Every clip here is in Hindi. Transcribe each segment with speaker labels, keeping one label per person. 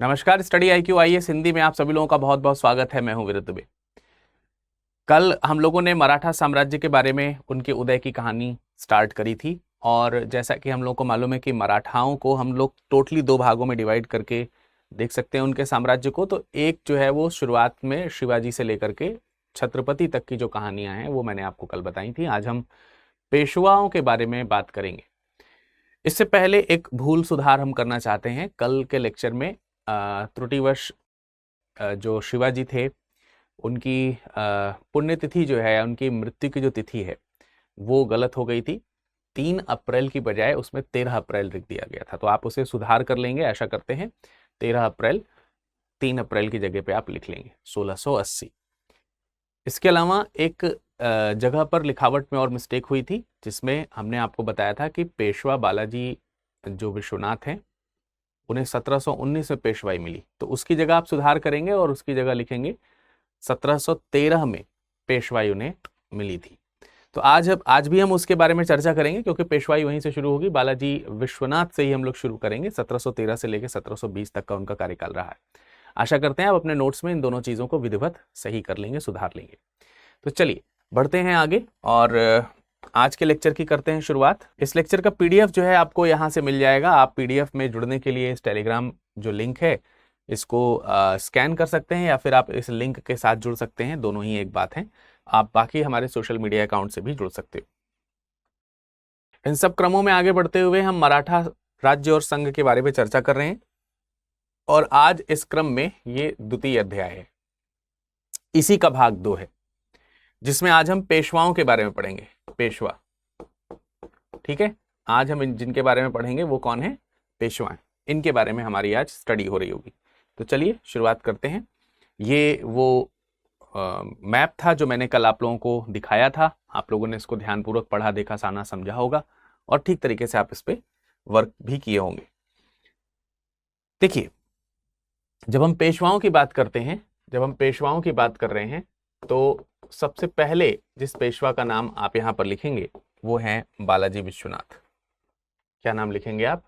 Speaker 1: नमस्कार। स्टडी IQ IAS हिंदी में आप सभी लोगों का बहुत बहुत स्वागत है। मैं हूं वीरेंद्र दुबे। कल हम लोगों ने मराठा साम्राज्य के बारे में, उनके उदय की कहानी स्टार्ट करी थी। और जैसा कि हम लोगों को मालूम है कि मराठाओं को हम लोग टोटली दो भागों में डिवाइड करके देख सकते हैं उनके साम्राज्य को। तो एक जो है वो शुरुआत में शिवाजी से लेकर के छत्रपति तक की जो कहानियां हैं वो मैंने आपको कल बताई थी। आज हम पेशवाओं के बारे में बात करेंगे। इससे पहले एक भूल सुधार हम करना चाहते हैं। कल के लेक्चर में त्रुटिवश जो शिवाजी थे उनकी पुण्यतिथि जो है, उनकी मृत्यु की जो तिथि है वो गलत हो गई थी। 3 अप्रैल की बजाय उसमें 13 अप्रैल लिख दिया गया था। तो आप उसे सुधार कर लेंगे, ऐसा करते हैं 13 अप्रैल 3 अप्रैल की जगह पे आप लिख लेंगे 1680। इसके अलावा एक जगह पर लिखावट में और मिस्टेक हुई थी, जिसमें हमने आपको बताया था कि पेशवा बालाजी जो विश्वनाथ हैं उन्हें 1719 में पेशवाई मिली। तो उसकी जगह आप सुधार करेंगे और उसकी जगह लिखेंगे 1713 में पेशवाई उन्हें मिली थी। तो आज भी हम उसके बारे में चर्चा करेंगे, क्योंकि पेशवाई वहीं से शुरू होगी। बालाजी विश्वनाथ से ही हम लोग शुरू करेंगे। 1713 से लेकर 1720 तक का उनका कार्यकाल रहा है। आशा करते हैं आप अपने नोट्स में इन दोनों चीजों को विधिवत सही कर लेंगे, सुधार लेंगे। तो चलिए बढ़ते हैं आगे और आज के लेक्चर की करते हैं शुरुआत। इस लेक्चर का PDF जो है आपको यहाँ से मिल जाएगा। आप PDF में जुड़ने के लिए इस टेलीग्राम जो लिंक है इसको स्कैन कर सकते हैं, या फिर आप इस लिंक के साथ जुड़ सकते हैं। दोनों ही एक बात है। आप बाकी हमारे सोशल मीडिया अकाउंट से भी जुड़ सकते हो। इन सब क्रमों में आगे बढ़ते हुए हम मराठा राज्य और संघ के बारे में चर्चा कर रहे हैं, और आज इस क्रम में ये द्वितीय अध्याय है। इसी का भाग 2 है, जिसमें आज हम पेशवाओं के बारे में पढ़ेंगे। पेशवा, ठीक है। आज हम जिनके बारे में पढ़ेंगे वो कौन है? पेशवा। इनके बारे में हमारी आज स्टडी हो रही होगी। तो चलिए शुरुआत करते हैं। ये वो मैप था जो मैंने कल आप लोगों को दिखाया था। आप लोगों ने इसको ध्यानपूर्वक पढ़ा, देखा, साना, समझा होगा, और ठीक तरीके से आप इस पे वर्क भी किए होंगे। देखिए, जब हम पेशवाओं की बात करते हैं, जब हम पेशवाओं की बात कर रहे हैं, तो सबसे पहले जिस पेशवा का नाम आप यहां पर लिखेंगे वो है बालाजी विश्वनाथ। क्या नाम लिखेंगे आप?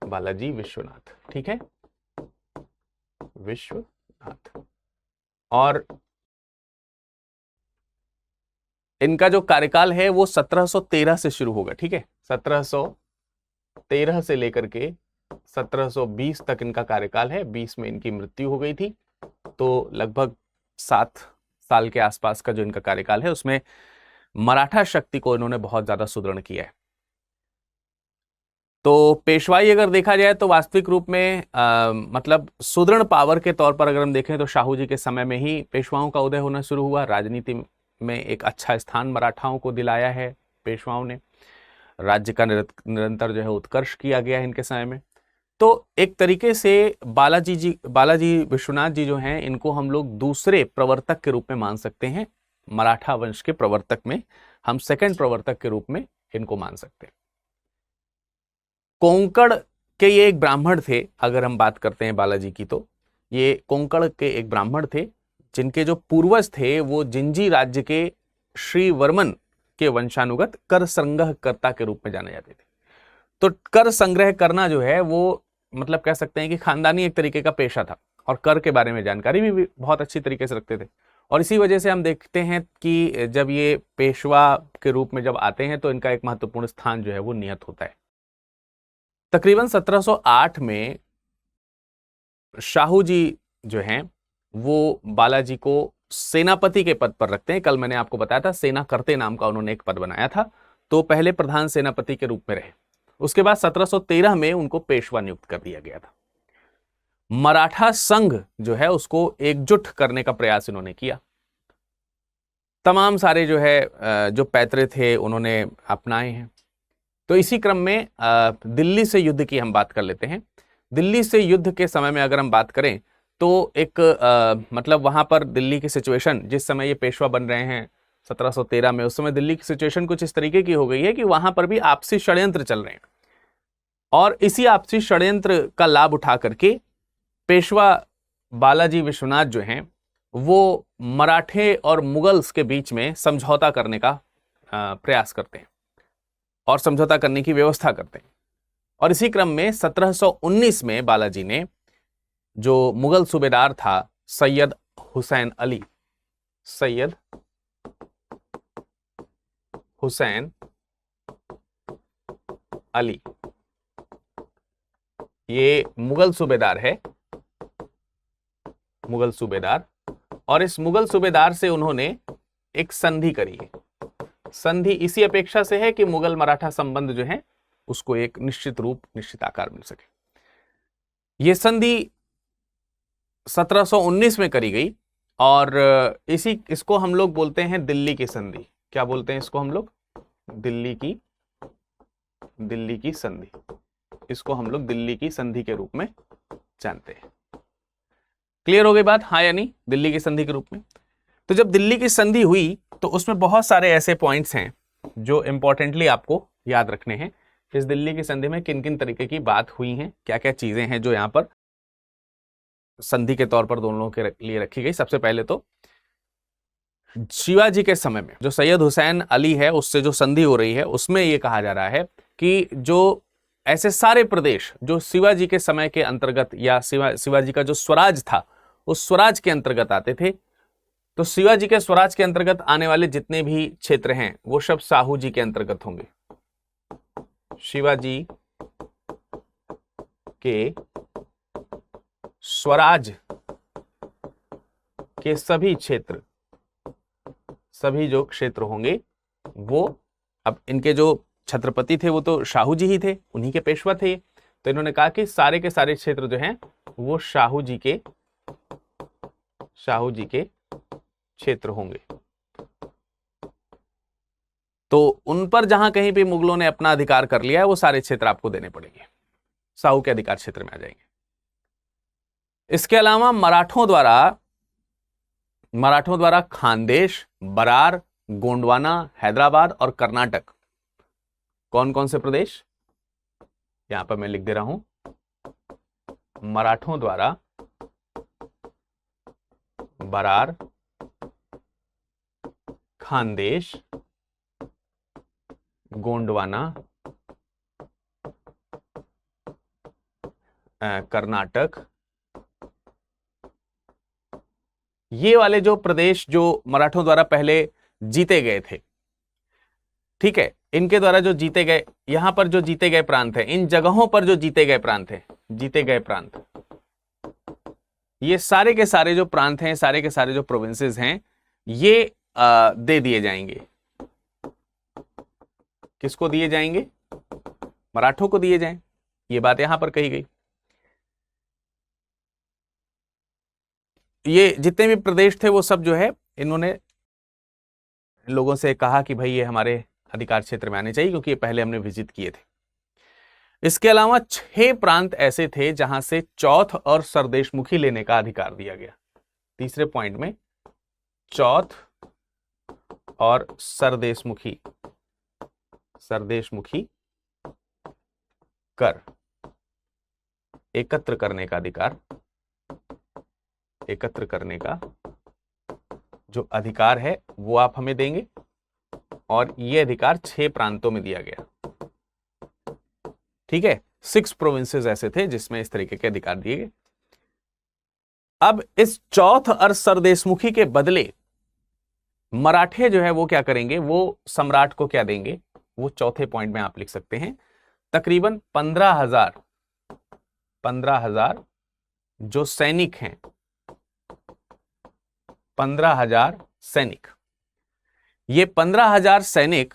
Speaker 1: बालाजी विश्वनाथ, ठीक है, विश्वनाथ। और इनका जो कार्यकाल है वो 1713 से शुरू होगा, ठीक है। 1713 से लेकर के 1720 तक इनका कार्यकाल है। 20 में इनकी मृत्यु हो गई थी। तो लगभग 7 साल के आसपास का जो इनका कार्यकाल है उसमें मराठा शक्ति को इन्होंने बहुत ज्यादा सुदृढ़ किया है। तो पेशवाई अगर देखा जाए तो वास्तविक रूप में मतलब सुदृढ़ पावर के तौर पर अगर हम देखें तो शाहू जी के समय में ही पेशवाओं का उदय होना शुरू हुआ। राजनीति में एक अच्छा स्थान मराठाओं को दिलाया है पेशवाओं ने। राज्य का निरंतर जो है उत्कर्ष किया गया है इनके समय में। तो एक तरीके से बालाजी विश्वनाथ जी जो हैं, इनको हम लोग दूसरे प्रवर्तक के रूप में मान सकते हैं। मराठा वंश के प्रवर्तक में हम सेकंड प्रवर्तक के रूप में इनको मान सकते हैं। कोंकण के ये एक ब्राह्मण थे। अगर हम बात करते हैं बालाजी की, तो ये कोंकण के एक ब्राह्मण थे, जिनके जो पूर्वज थे वो जिंजी राज्य के श्री वर्मन के वंशानुगत कर संग्रहकर्ता के रूप में जाने जाते थे। तो कर संग्रह करना जो है वो मतलब कह सकते हैं कि खानदानी एक तरीके का पेशा था, और कर के बारे में जानकारी भी बहुत अच्छी तरीके से रखते थे। और इसी वजह से हम देखते हैं कि जब ये पेशवा के रूप में जब आते हैं तो इनका एक महत्वपूर्ण स्थान जो है वो नियत होता है। तकरीबन 1708 में शाहू जी जो हैं वो बालाजी को सेनापति के पद पर रखते हैं। कल मैंने आपको बताया था सेना करते नाम का उन्होंने एक पद बनाया था। तो पहले प्रधान सेनापति के रूप में रहे। उसके बाद 1713 में उनको पेशवा नियुक्त कर दिया गया था। मराठा संघ जो है उसको एकजुट करने का प्रयास इन्होंने किया। तमाम सारे जो है जो पैतरे थे उन्होंने अपनाए हैं। तो इसी क्रम में दिल्ली से युद्ध की हम बात कर लेते हैं। दिल्ली से युद्ध के समय में अगर हम बात करें तो एक मतलब वहां पर दिल्ली की सिचुएशन, जिस समय ये पेशवा बन रहे हैं 1713 में, उस समय दिल्ली की सिचुएशन कुछ इस तरीके की हो गई है कि वहां पर भी आपसी षड्यंत्र चल रहे हैं। और इसी आपसी षड्यंत्र का लाभ उठा करके पेशवा बालाजी विश्वनाथ जो हैं वो मराठे और मुगल्स के बीच में समझौता करने का प्रयास करते हैं और समझौता करने की व्यवस्था करते हैं। और इसी क्रम में 1719 में बालाजी ने जो मुगल सूबेदार था सैयद हुसैन अली, सैयद हुसैन अली, ये मुगल सूबेदार है, मुगल सूबेदार, और इस मुगल सूबेदार से उन्होंने एक संधि करी है। संधि इसी अपेक्षा से है कि मुगल मराठा संबंध जो है उसको एक निश्चित रूप, निश्चित आकार मिल सके। यह संधि 1719 में करी गई और इसको हम लोग बोलते हैं दिल्ली की संधि। क्या बोलते हैं इसको हम लोग? दिल्ली की संधि। इसको हम लोग दिल्ली की संधि के रूप में जानते हैं। क्लियर हो गई बात? हाँ या नहीं? दिल्ली की संधि के रूप में। तो जब दिल्ली की संधि हुई तो उसमें बहुत सारे ऐसे पॉइंट्स हैं जो इंपॉर्टेंटली आपको याद रखने हैं। इस दिल्ली की संधि में किन किन तरीके की बात हुई हैं, क्या क्या चीजें हैं जो यहां पर संधि के तौर पर दोनों के लिए रखी गई। सबसे पहले तो शिवाजी के समय में जो सैयद हुसैन अली है उससे जो संधि हो रही है उसमें यह कहा जा रहा है कि जो ऐसे सारे प्रदेश जो शिवाजी के समय के अंतर्गत या शिवाजी का जो स्वराज था उस स्वराज के अंतर्गत आते थे, तो शिवाजी के स्वराज के अंतर्गत आने वाले जितने भी क्षेत्र हैं वो सब शाहू जी के अंतर्गत होंगे। शिवाजी के स्वराज के सभी क्षेत्र, सभी जो क्षेत्र होंगे वो, अब इनके जो छत्रपति थे वो तो शाहू जी ही थे, उन्हीं के पेशवा थे। तो इन्होंने कहा कि सारे के सारे क्षेत्र जो हैं वो शाहू जी के क्षेत्र होंगे। तो उन पर जहां कहीं भी मुगलों ने अपना अधिकार कर लिया है वो सारे क्षेत्र आपको देने पड़ेंगे, शाहू के अधिकार क्षेत्र में आ जाएंगे। इसके अलावा मराठों द्वारा खानदेश, बरार, गोंडवाना, हैदराबाद और कर्नाटक, कौन कौन से प्रदेश यहां पर मैं लिख दे रहा हूं। मराठों द्वारा बरार, खानदेश, गोंडवाना, कर्नाटक, ये वाले जो प्रदेश जो मराठों द्वारा पहले जीते गए थे, ठीक है, इनके द्वारा जो जीते गए, यहां पर जो जीते गए प्रांत है, इन जगहों पर जो जीते गए प्रांत है, जीते गए प्रांत, ये सारे के सारे जो प्रांत हैं, सारे के सारे जो प्रोविंसेस हैं, ये दे दिए जाएंगे। किसको दिए जाएंगे? मराठों को दिए जाएं। ये बात यहां पर कही गई। ये जितने भी प्रदेश थे वो सब जो है इन्होंने लोगों से कहा कि भाई ये हमारे अधिकार क्षेत्र में आने चाहिए, क्योंकि ये पहले हमने विजिट किए थे। इसके अलावा 6 प्रांत ऐसे थे जहां से चौथ और सरदेशमुखी लेने का अधिकार दिया गया। तीसरे पॉइंट में चौथ और सरदेशमुखी कर एकत्र करने का अधिकार, एकत्र करने का जो अधिकार है वो आप हमें देंगे, और ये अधिकार 6 प्रांतों में दिया गया। ठीक है, 6 प्रोविंसेस ऐसे थे जिसमें इस तरीके के अधिकार दिए गए। अब इस चौथ और सरदेशमुखी के बदले मराठे जो है वो क्या करेंगे, वो सम्राट को क्या देंगे, वो चौथे पॉइंट में आप लिख सकते हैं। तकरीबन 15,000 जो सैनिक हैं, 15,000 सैनिक, ये 15,000 सैनिक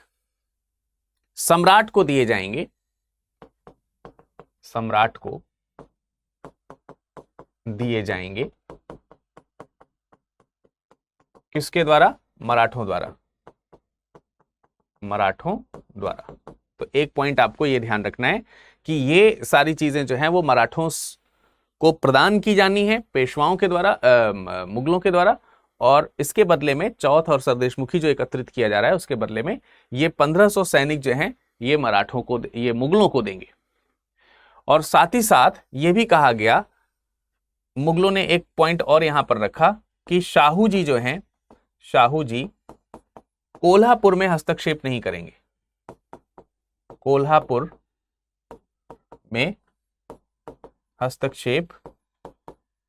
Speaker 1: सम्राट को दिए जाएंगे। सम्राट को दिए जाएंगे किसके द्वारा? मराठों द्वारा, मराठों द्वारा। तो एक पॉइंट आपको यह ध्यान रखना है कि ये सारी चीजें जो हैं वो मराठों को प्रदान की जानी है पेशवाओं के द्वारा, मुगलों के द्वारा, और इसके बदले में चौथ और सरदेशमुखी जो एकत्रित किया जा रहा है उसके बदले में ये 1500 सैनिक जो हैं ये मराठों को, ये मुगलों को देंगे। और साथ ही साथ ये भी कहा गया, मुगलों ने एक पॉइंट और यहां पर रखा कि शाहू जी जो हैं, शाहू जी कोल्हापुर में हस्तक्षेप नहीं करेंगे। कोल्हापुर में हस्तक्षेप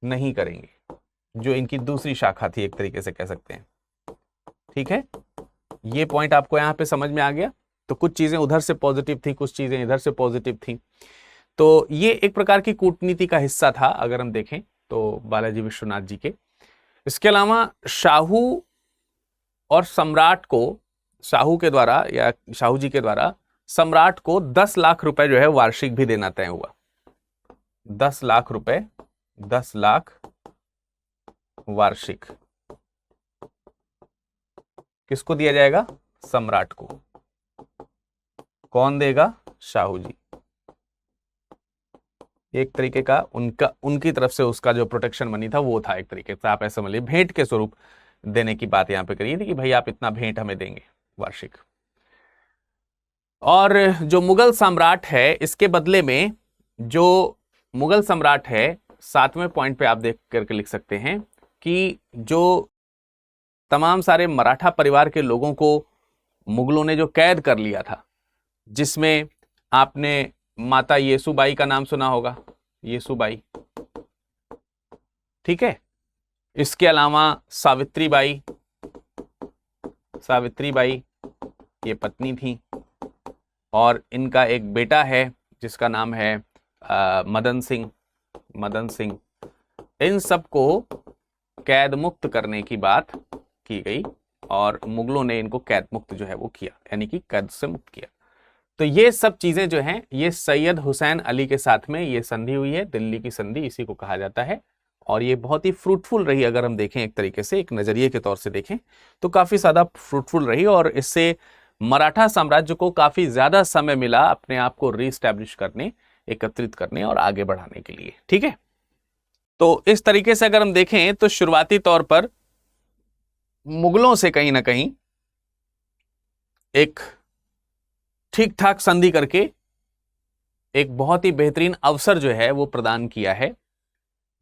Speaker 1: नहीं करेंगे, जो इनकी दूसरी शाखा थी एक तरीके से कह सकते हैं। ठीक है, ये पॉइंट आपको यहां पे समझ में आ गया। तो कुछ चीजें उधर से पॉजिटिव थी, कुछ चीजें इधर से पॉजिटिव थी। तो ये एक प्रकार की कूटनीति का हिस्सा था अगर हम देखें तो बालाजी विश्वनाथ जी के। इसके अलावा शाहू और सम्राट को, शाहू के द्वारा या शाहू जी के द्वारा सम्राट को 10 लाख रुपए जो है वार्षिक भी देना तय हुआ। 10 लाख रुपए, 10 लाख वार्षिक किसको दिया जाएगा? सम्राट को। कौन देगा? शाहू जी। एक तरीके का उनकी तरफ से उसका जो प्रोटेक्शन मनी था वो था, एक तरीके से आप ऐसे समझिए भेंट के स्वरूप देने की बात यहां पे करी थी कि भाई आप इतना भेंट हमें देंगे वार्षिक। और जो मुगल सम्राट है, इसके बदले में जो मुगल सम्राट है, 7वें पॉइंट पे आप देख करके लिख सकते हैं कि जो तमाम सारे मराठा परिवार के लोगों को मुगलों ने जो कैद कर लिया था, जिसमें आपने माता येसुबाई का नाम सुना होगा, येसुबाई, ठीक है। इसके अलावा सावित्रीबाई, सावित्रीबाई ये पत्नी थी, और इनका एक बेटा है जिसका नाम है मदन सिंह, मदन सिंह। इन सबको कैद मुक्त करने की बात की गई और मुगलों ने इनको कैद मुक्त जो है वो किया, यानी कि कैद से मुक्त किया। तो ये सब चीजें जो हैं, ये सैयद हुसैन अली के साथ में ये संधि हुई है, दिल्ली की संधि इसी को कहा जाता है। और ये बहुत ही फ्रूटफुल रही, अगर हम देखें एक तरीके से, एक नजरिए के तौर से देखें तो काफी ज्यादा फ्रूटफुल रही, और इससे मराठा साम्राज्य को काफी ज्यादा समय मिला अपने आप को रीस्टैब्लिश करने, एकत्रित करने और आगे बढ़ाने के लिए। ठीक है, तो इस तरीके से अगर हम देखें तो शुरुआती तौर पर मुगलों से कहीं ना कहीं एक ठीक ठाक संधि करके एक बहुत ही बेहतरीन अवसर जो है वो प्रदान किया है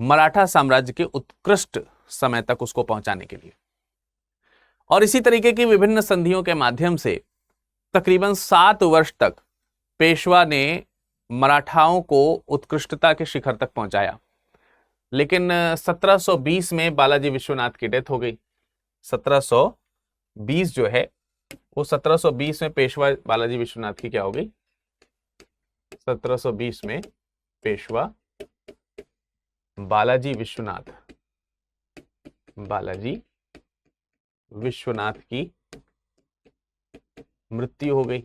Speaker 1: मराठा साम्राज्य के उत्कृष्ट समय तक उसको पहुंचाने के लिए। और इसी तरीके की विभिन्न संधियों के माध्यम से तकरीबन 7 वर्ष तक पेशवा ने मराठाओं को उत्कृष्टता के शिखर तक पहुंचाया। लेकिन 1720 में बालाजी विश्वनाथ की डेथ हो गई। 1720 जो है वो 1720 में पेशवा बालाजी विश्वनाथ की क्या हो गई? 1720 में पेशवा बालाजी विश्वनाथ, बालाजी विश्वनाथ की मृत्यु हो गई।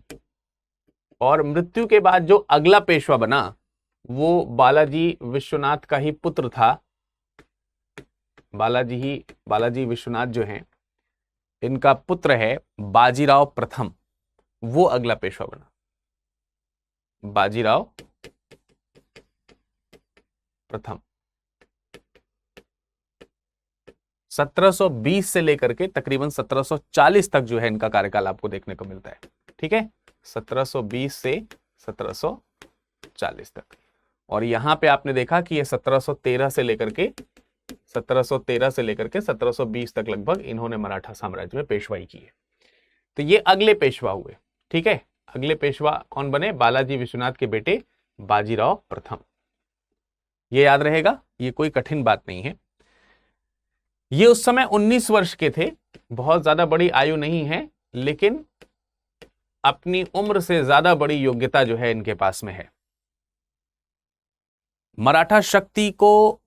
Speaker 1: और मृत्यु के बाद जो अगला पेशवा बना वो बालाजी विश्वनाथ का ही पुत्र था। बालाजी विश्वनाथ जो हैं, इनका पुत्र है बाजीराव प्रथम, वो अगला पेशवा बना, बाजीराव प्रथम। 1720 से लेकर के तकरीबन 1740 तक जो है इनका कार्यकाल आपको देखने को मिलता है। ठीक है, 1720 से 1740 तक। और यहां पे आपने देखा कि ये 1713 से लेकर के 1720 तक लगभग इन्होंने मराठा साम्राज्य में पेशवाई की है। तो ये अगले पेशवा हुए। ठीक है, अगले पेशवा कौन बने? बालाजी विश्वनाथ के बेटे बाजीराव प्रथम। ये याद रहेगा, ये कोई कठिन बात नहीं है। ये उस समय 19 वर्ष के थे, बहुत ज्यादा बड़ी आयु नहीं है, लेकिन अपनी उम्र से ज्यादा बड़ी योग्यता जो है इनके पास में है। मराठा शक्ति को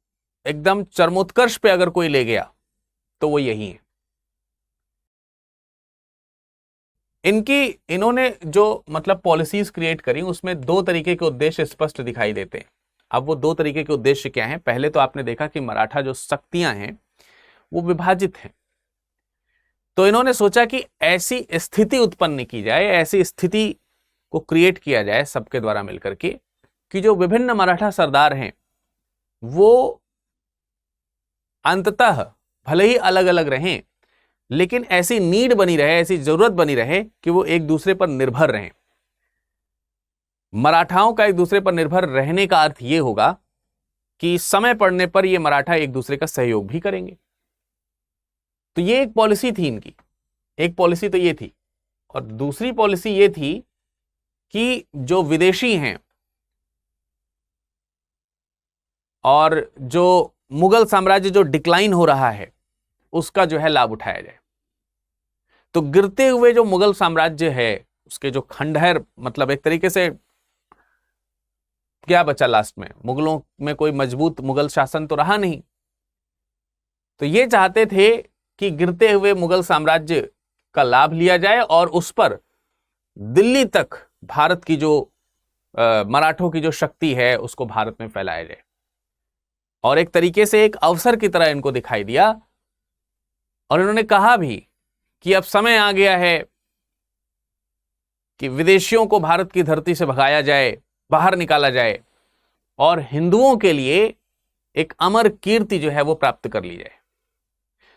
Speaker 1: एकदम चरमोत्कर्ष पे अगर कोई ले गया तो वो यही है। इन्होंने जो मतलब पॉलिसीज क्रिएट करी उसमें 2 तरीके के उद्देश्य स्पष्ट दिखाई देते हैं। अब वो 2 तरीके के उद्देश्य क्या हैं? पहले तो आपने देखा कि मराठा जो शक्तियां हैं वो विभाजित हैं। तो इन्होंने सोचा कि ऐसी स्थिति उत्पन्न की जाए, ऐसी स्थिति को क्रिएट किया जाए सबके द्वारा मिलकर के, कि जो विभिन्न मराठा सरदार हैं वो अंततः भले ही अलग अलग रहें, लेकिन ऐसी नीड बनी रहे, ऐसी जरूरत बनी रहे कि वो एक दूसरे पर निर्भर रहें। मराठाओं का एक दूसरे पर निर्भर रहने का अर्थ यह होगा कि समय पड़ने पर ये मराठा एक दूसरे का सहयोग भी करेंगे। तो ये एक पॉलिसी थी इनकी। एक पॉलिसी तो ये थी, और दूसरी पॉलिसी ये थी कि जो विदेशी हैं और जो मुगल साम्राज्य जो डिक्लाइन हो रहा है उसका जो है लाभ उठाया जाए। तो गिरते हुए जो मुगल साम्राज्य है उसके जो खंडहर, मतलब एक तरीके से क्या बचा लास्ट में, मुगलों में कोई मजबूत मुगल शासन तो रहा नहीं। तो ये चाहते थे कि गिरते हुए मुगल साम्राज्य का लाभ लिया जाए और उस पर दिल्ली तक भारत की जो मराठों की जो शक्ति है उसको भारत में फैलाया जाए। और एक तरीके से एक अवसर की तरह इनको दिखाई दिया और इन्होंने कहा भी कि अब समय आ गया है कि विदेशियों को भारत की धरती से भगाया जाए, बाहर निकाला जाए और हिंदुओं के लिए एक अमर कीर्ति जो है वो प्राप्त कर ली जाए।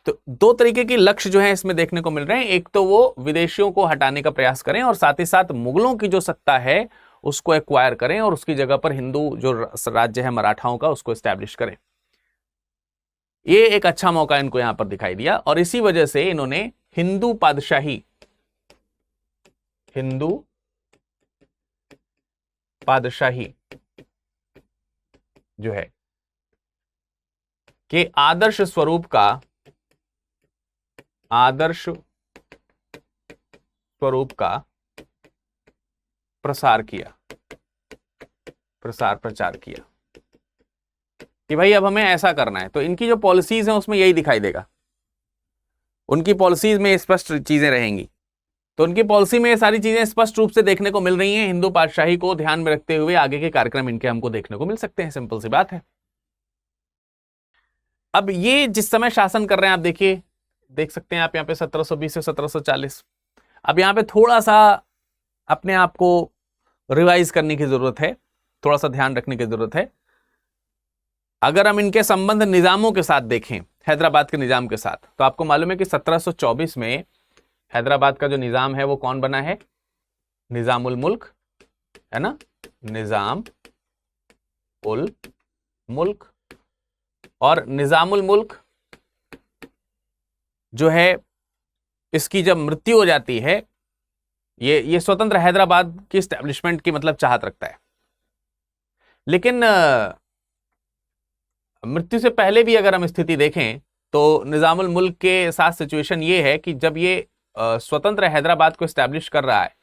Speaker 1: तो दो तरीके के लक्ष्य जो है इसमें देखने को मिल रहे हैं। एक तो वो विदेशियों को हटाने का प्रयास करें और साथ ही साथ मुगलों की जो सत्ता है उसको एक्वायर करें और उसकी जगह पर हिंदू जो राज्य है मराठाओं का उसको एस्टैब्लिश करें। ये एक अच्छा मौका इनको यहां पर दिखाई दिया और इसी वजह से इन्होंने हिंदू पादशाही जो है कि आदर्श स्वरूप का प्रचार प्रचार किया कि भाई अब हमें ऐसा करना है। तो इनकी जो पॉलिसीज हैं उसमें यही दिखाई देगा, उनकी पॉलिसीज में स्पष्ट चीजें रहेंगी। तो उनकी पॉलिसी में ये सारी चीजें स्पष्ट रूप से देखने को मिल रही हैं। हिंदू पातशाही को ध्यान में रखते हुए आगे के कार्यक्रम इनके हमको देखने को मिल सकते हैं, सिंपल सी बात है। अब ये जिस समय शासन कर रहे हैं आप देखिए, देख सकते हैं आप यहाँ पे 1720 से 1740। अब यहाँ पे थोड़ा सा अपने आप को रिवाइज करने की जरूरत है, थोड़ा सा ध्यान रखने की जरूरत है। अगर हम इनके संबंध निजामों के साथ देखें, हैदराबाद के निजाम के साथ, तो आपको मालूम है कि 1724 में हैदराबाद का जो निजाम है वो कौन बना है? निजामुल मुल्क, है ना, निजाम उल मुल्क। और निजामुल मुल्क जो है इसकी जब मृत्यु हो जाती है, ये स्वतंत्र हैदराबाद की एस्टैब्लिशमेंट की मतलब चाहत रखता है। लेकिन मृत्यु से पहले भी अगर हम स्थिति देखें तो निजामुल मुल्क के साथ सिचुएशन ये है कि जब ये स्वतंत्र हैदराबाद को एस्टैब्लिश कर रहा है,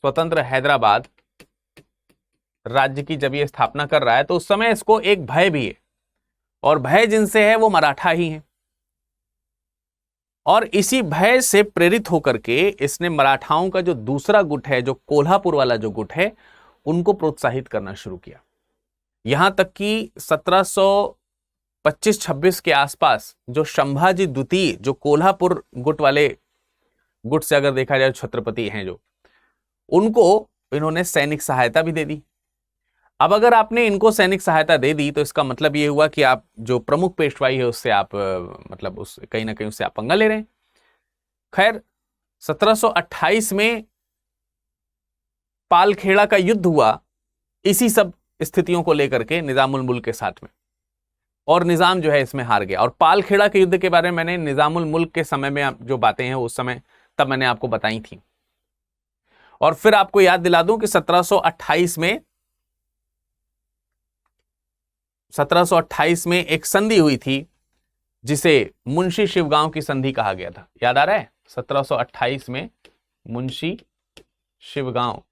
Speaker 1: स्वतंत्र हैदराबाद राज्य की जब ये स्थापना कर रहा है, तो उस समय इसको एक भय भी है और भय जिनसे है वो मराठा ही है। और इसी भय से प्रेरित होकर के इसने मराठाओं का जो दूसरा गुट है, जो कोल्हापुर वाला जो गुट है, उनको प्रोत्साहित करना शुरू किया। यहां तक कि 1725-26 के आसपास जो संभाजी द्वितीय, जो कोल्हापुर गुट वाले गुट से अगर देखा जाए छत्रपति हैं जो, उनको इन्होंने सैनिक सहायता भी दे दी। अब अगर आपने इनको सैनिक सहायता दे दी तो इसका मतलब ये हुआ कि आप जो प्रमुख पेशवाई है उससे आप मतलब उस कहीं ना कहीं उससे आप पंगा ले रहे हैं। खैर 1728 में पालखेड़ा का युद्ध हुआ इसी सब स्थितियों को लेकर के निजामुल मुल्क के साथ में, और निजाम जो है इसमें हार गया। और पालखेड़ा के युद्ध के बारे में मैंने निजामुल मुल्क के समय में जो बातें हैं उस समय तब मैंने आपको बताई थी। और फिर आपको याद दिला दूं कि 1728 में एक संधि हुई थी जिसे मुंशी शिवगांव की संधि कहा गया था। याद आ रहा है? 1728 में मुंशी शिवगांव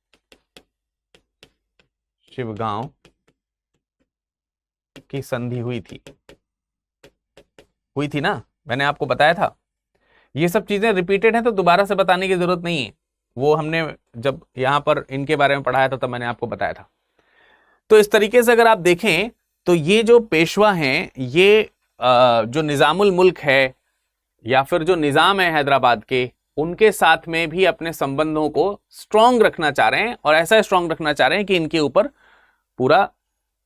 Speaker 1: की संधि हुई थी ना, मैंने आपको बताया था। ये सब चीजें रिपीटेड हैं तो दोबारा से बताने की जरूरत नहीं है, वो हमने जब यहां पर इनके बारे में पढ़ाया था तब मैंने आपको बताया था। तो इस तरीके से अगर आप देखें तो ये जो पेशवा हैं, ये जो निजामुल मुल्क है या फिर जो निजाम है हैदराबाद के, उनके साथ में भी अपने संबंधों को स्ट्रांग रखना चाह रहे हैं और ऐसा स्ट्रांग रखना चाह रहे हैं कि इनके ऊपर पूरा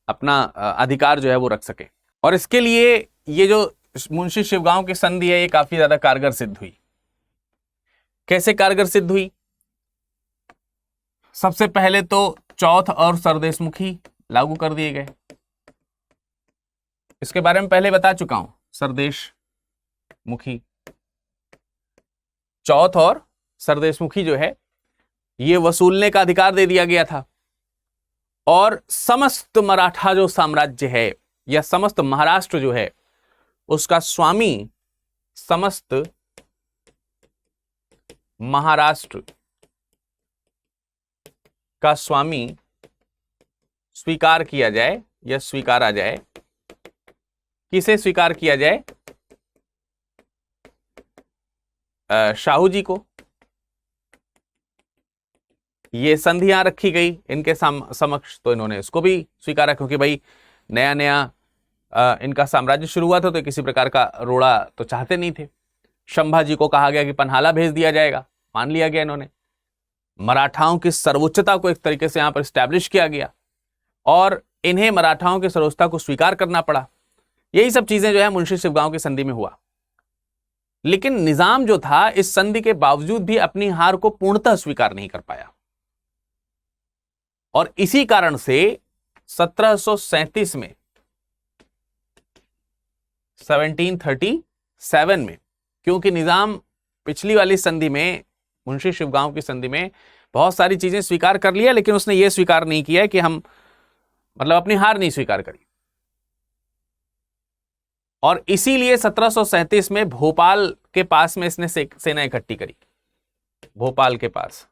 Speaker 1: अपना अधिकार जो है वो रख सके। और इसके लिए ये जो मुंशी शिवगांव की संधि है ये काफी ज्यादा कारगर सिद्ध हुई। कैसे कारगर सिद्ध हुई? सबसे पहले तो चौथ और सरदेशमुखी लागू कर दिए गए। इसके बारे में पहले बता चुका हूं, सरदेशमुखी, चौथ और सरदेशमुखी जो है ये वसूलने का अधिकार दे दिया गया था। और समस्त मराठा जो साम्राज्य है या समस्त महाराष्ट्र जो है उसका स्वामी समस्त महाराष्ट्र का स्वामी स्वीकार किया जाए या स्वीकारा जाए। किसे स्वीकार किया जाए? शाहू जी को। ये संधि यहां रखी गई इनके समक्ष, तो इन्होंने इसको भी स्वीकारा, क्योंकि भाई नया नया इनका साम्राज्य शुरू हुआ था तो किसी प्रकार का रोड़ा तो चाहते नहीं थे। शंभा जी को कहा गया कि पन्हाला भेज दिया जाएगा, मान लिया गया इन्होंने। मराठाओं की सर्वोच्चता को एक तरीके से यहां पर स्टैब्लिश किया गया और इन्हें मराठाओं की सर्वोच्चता को स्वीकार करना पड़ा। यही सब चीजें जो है मुंशी शिवगांव की संधि में हुआ। लेकिन निजाम जो था इस संधि के बावजूद भी अपनी हार को पूर्णतः स्वीकार नहीं कर पाया और इसी कारण से 1737 में 1737 में, क्योंकि निजाम पिछली वाली संधि में, मुंशी शिवगांव की संधि में बहुत सारी चीजें स्वीकार कर लिया, लेकिन उसने यह स्वीकार नहीं किया कि हम मतलब अपनी हार नहीं स्वीकार करी। और इसीलिए 1737 में भोपाल के पास में इसने सेना इकट्ठी करी। भोपाल के पास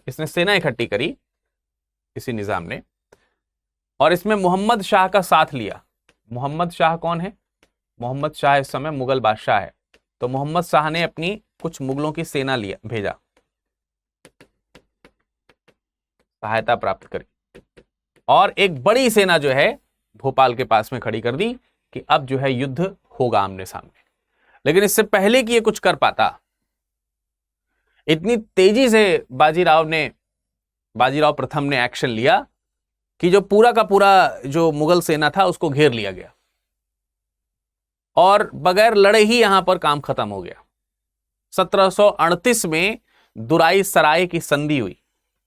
Speaker 1: इसने सेना इकट्ठी करी इसी निजाम ने, और इसमें मोहम्मद शाह का साथ लिया। मोहम्मद शाह कौन है? मोहम्मद शाह इस समय मुगल बादशाह है। तो मोहम्मद शाह ने अपनी कुछ मुगलों की सेना लिया, भेजा, सहायता प्राप्त करी और एक बड़ी सेना जो है भोपाल के पास में खड़ी कर दी कि अब जो है युद्ध होगा आमने सामने। लेकिन इससे पहले कि ये कुछ कर पाता, इतनी तेजी से बाजीराव प्रथम ने एक्शन लिया कि जो पूरा का पूरा जो मुगल सेना था उसको घेर लिया गया और बगैर लड़े ही यहां पर काम खत्म हो गया। 1738 में दुराई सराय की संधि हुई।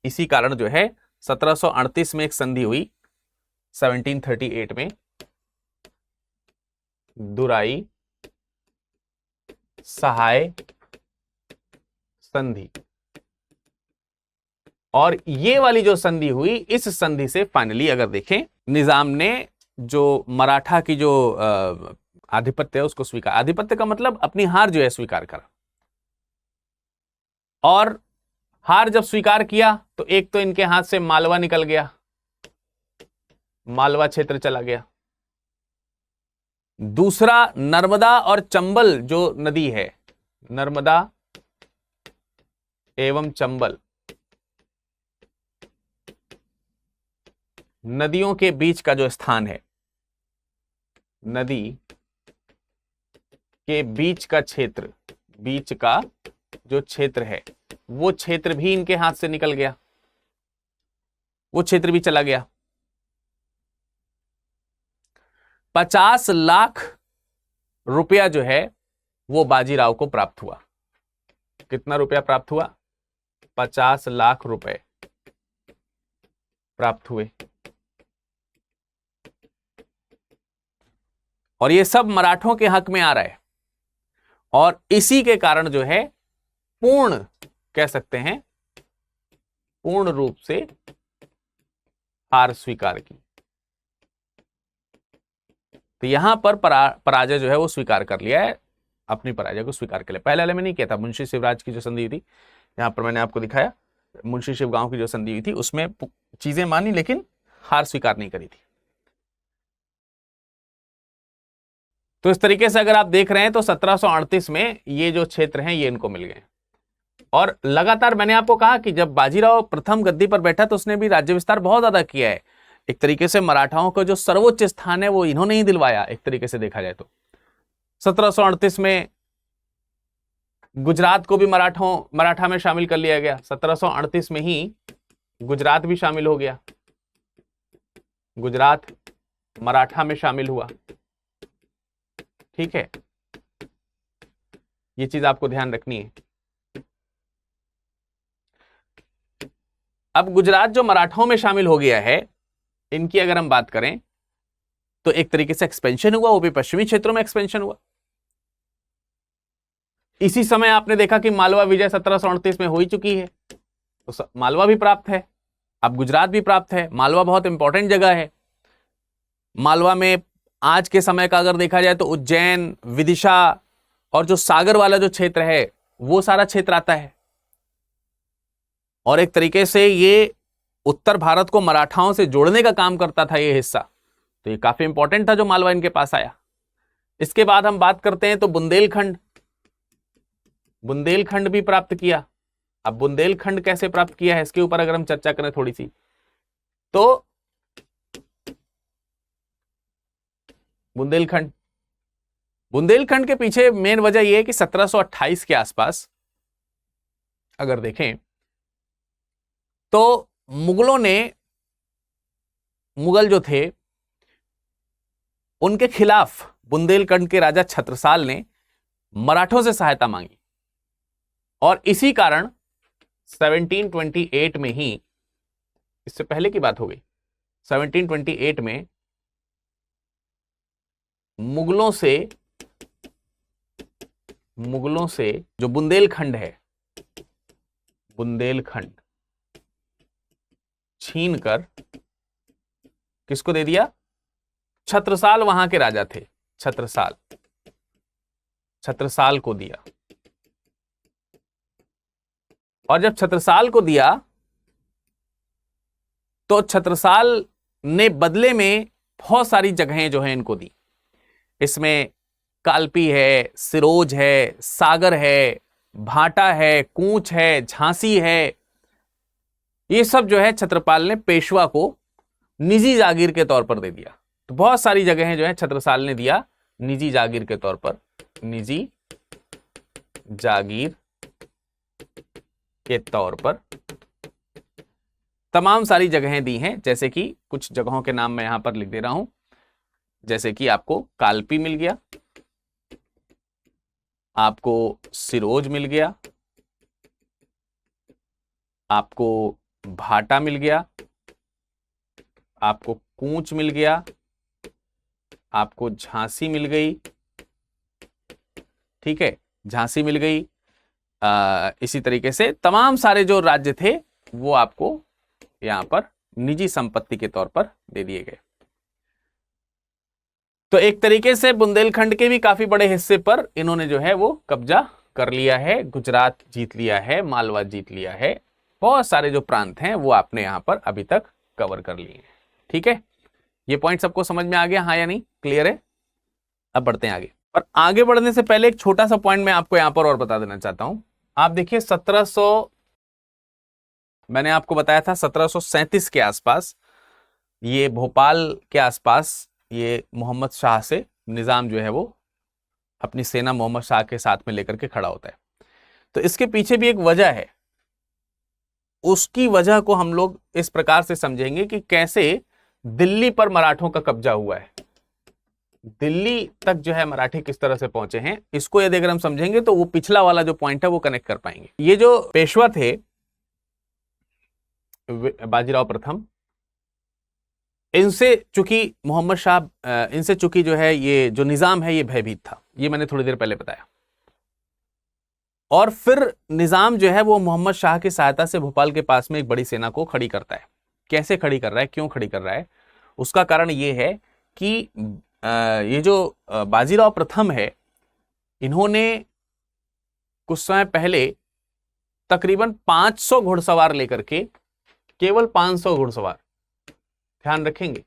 Speaker 1: इसी कारण जो है 1738 में एक संधि हुई, 1738 में दुराई सहाय संधि। और ये वाली जो संधि हुई, इस संधि से फाइनली अगर देखें, निजाम ने जो मराठा की जो आधिपत्य है उसको स्वीकार, आधिपत्य का मतलब अपनी हार जो है स्वीकार करा। और हार जब स्वीकार किया तो एक तो इनके हाथ से मालवा निकल गया, मालवा क्षेत्र चला गया। दूसरा, नर्मदा और चंबल जो नदी है, नर्मदा एवं चंबल नदियों के बीच का जो स्थान है, नदी के बीच का क्षेत्र, बीच का जो क्षेत्र है वो क्षेत्र भी इनके हाथ से निकल गया, वो क्षेत्र भी चला गया। 50 लाख रुपया जो है वो बाजीराव को प्राप्त हुआ। कितना रुपया प्राप्त हुआ? 50 लाख रुपए प्राप्त हुए। और ये सब मराठों के हक में आ रहा है और इसी के कारण जो है पूर्ण, कह सकते हैं पूर्ण रूप से हार स्वीकार की। तो यहां पर पराजय जो है वो स्वीकार कर लिया है, अपनी पराजय को स्वीकार कर लिया। पहले वाले में नहीं किया था। मुंशी शिवराज की जो संधि हुई थी, यहां पर मैंने आपको दिखाया, मुंशी शिवगांव की जो संधि हुई थी उसमें चीजें मानी लेकिन हार स्वीकार नहीं करी थी। तो इस तरीके से अगर आप देख रहे हैं तो 1738 में ये जो क्षेत्र हैं ये इनको मिल गए। और लगातार मैंने आपको कहा कि जब बाजीराव प्रथम गद्दी पर बैठा तो उसने भी राज्य विस्तार बहुत ज्यादा किया है। एक तरीके से मराठाओं का जो सर्वोच्च स्थान है वो इन्होंने ही दिलवाया, एक तरीके से देखा जाए तो। 1738 में गुजरात को भी मराठा में शामिल कर लिया गया। 1738 में ही गुजरात भी शामिल हो गया, गुजरात मराठा में शामिल हुआ। ठीक है, ये चीज आपको ध्यान रखनी है। अब गुजरात जो मराठों में शामिल हो गया है, इनकी अगर हम बात करें तो एक तरीके से एक्सपेंशन हुआ, वो भी पश्चिमी क्षेत्रों में एक्सपेंशन हुआ। इसी समय आपने देखा कि मालवा विजय 1738 में हो ही चुकी है, तो मालवा भी प्राप्त है, अब गुजरात भी प्राप्त है। मालवा बहुत इंपॉर्टेंट जगह है, मालवा में आज के समय का अगर देखा जाए तो उज्जैन, विदिशा और जो सागर वाला जो क्षेत्र है वो सारा क्षेत्र आता है। और एक तरीके से ये उत्तर भारत को मराठाओं से जोड़ने का काम करता था ये हिस्सा, तो ये काफी इंपॉर्टेंट था जो मालवा इनके पास आया। इसके बाद हम बात करते हैं तो बुंदेलखंड, बुंदेलखंड भी प्राप्त किया। अब बुंदेलखंड कैसे प्राप्त किया है इसके ऊपर अगर हम चर्चा करें थोड़ी सी, तो बुंदेलखंड, बुंदेलखंड के पीछे मेन वजह यह है कि 1728 के आसपास अगर देखें तो मुगलों ने, मुगल जो थे उनके खिलाफ बुंदेलखंड के राजा छत्रसाल ने मराठों से सहायता मांगी और इसी कारण 1728 में ही, इससे पहले की बात हो गई, 1728 में मुगलों से जो बुंदेलखंड है, बुंदेलखंड छीन कर किसको दे दिया? छत्रसाल वहां के राजा थे, छत्रसाल को दिया। और जब छत्रसाल को दिया तो छत्रसाल ने बदले में बहुत सारी जगहें जो हैं इनको दी। इसमें कालपी है, सिरोज है, सागर है, भाटा है, कूच है, झांसी है, ये सब जो है छत्रपाल ने पेशवा को निजी जागीर के तौर पर दे दिया। तो बहुत सारी जगहें जो है छत्रसाल ने दिया निजी जागीर के तौर पर, निजी जागीर के तौर पर तमाम सारी जगहें दी हैं। जैसे कि कुछ जगहों के नाम मैं यहां पर लिख दे रहा हूं, जैसे कि आपको कालपी मिल गया, आपको सिरोज मिल गया, आपको भाटा मिल गया, आपको कूच मिल गया, आपको झांसी मिल गई, ठीक है, झांसी मिल गई। इसी तरीके से तमाम सारे जो राज्य थे वो आपको यहां पर निजी संपत्ति के तौर पर दे दिए गए। तो एक तरीके से बुंदेलखंड के भी काफी बड़े हिस्से पर इन्होंने जो है वो कब्जा कर लिया है, गुजरात जीत लिया है, मालवा जीत लिया है, बहुत सारे जो प्रांत हैं वो आपने यहां पर अभी तक कवर कर लिए हैं। ठीक है, ये पॉइंट सबको समझ में आ गया, हाँ या नहीं? क्लियर है? अब बढ़ते हैं आगे। और आगे बढ़ने से पहले एक छोटा सा पॉइंट मैं आपको यहां पर और बता देना चाहता हूं। आप देखिए 1700, मैंने आपको बताया था 1737 के आसपास, ये भोपाल के आसपास ये मोहम्मद शाह से निजाम जो है वो अपनी सेना मोहम्मद शाह के साथ में लेकर के खड़ा होता है। तो इसके पीछे भी एक वजह है, उसकी वजह को हम लोग इस प्रकार से समझेंगे कि कैसे दिल्ली पर मराठों का कब्जा हुआ है, दिल्ली तक जो है मराठी किस तरह से पहुंचे हैं, इसको यदि अगर हम समझेंगे तो वो पिछला वाला जो पॉइंट है वो कनेक्ट कर पाएंगे। ये जो पेशवा थे बाजीराव प्रथम, इनसे चूंकि मोहम्मद शाह, इनसे चूंकि जो है ये जो निजाम है ये भयभीत था, ये मैंने थोड़ी देर पहले बताया। और फिर निजाम जो है वो मोहम्मद शाह की सहायता से भोपाल के पास में एक बड़ी सेना को खड़ी करता है। कैसे खड़ी कर रहा है, क्यों खड़ी कर रहा है, उसका कारण ये है कि ये जो बाजीराव प्रथम है, इन्होंने कुछ समय पहले तकरीबन 500 घुड़सवार लेकर के, केवल 500 घुड़सवार, ध्यान रखेंगे,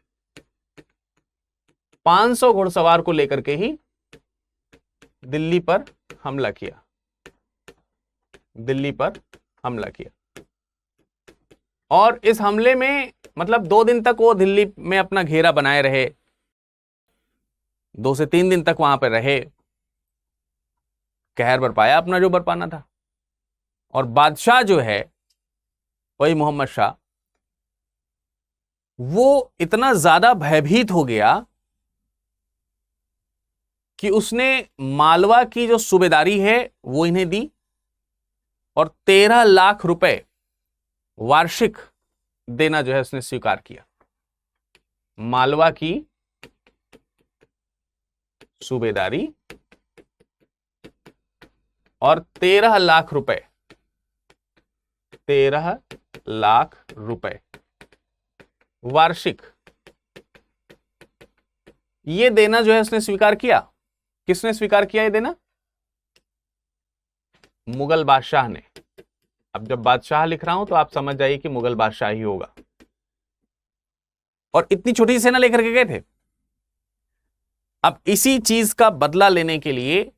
Speaker 1: 500 घुड़सवार को लेकर के ही दिल्ली पर हमला किया, दिल्ली पर हमला किया। और इस हमले में मतलब 2 दिन तक वो दिल्ली में अपना घेरा बनाए रहे, 2 से 3 दिन तक वहां पर रहे, कहर बरपाया अपना जो बरपाना था। और बादशाह जो है वही मोहम्मद शाह, वो इतना ज्यादा भयभीत हो गया कि उसने मालवा की जो सूबेदारी है वो इन्हें दी और 13 लाख रुपए वार्षिक देना जो है उसने स्वीकार किया। मालवा की सूबेदारी और 13 लाख रुपए, 13 लाख रुपए वार्षिक ये देना जो है उसने स्वीकार किया। किसने स्वीकार किया ये देना? मुगल बादशाह ने। अब जब बादशाह लिख रहा हूं तो आप समझ जाइए कि मुगल बादशाह ही होगा। और इतनी छोटी सी सेना लेकर के गए थे। अब इसी चीज का बदला लेने के लिए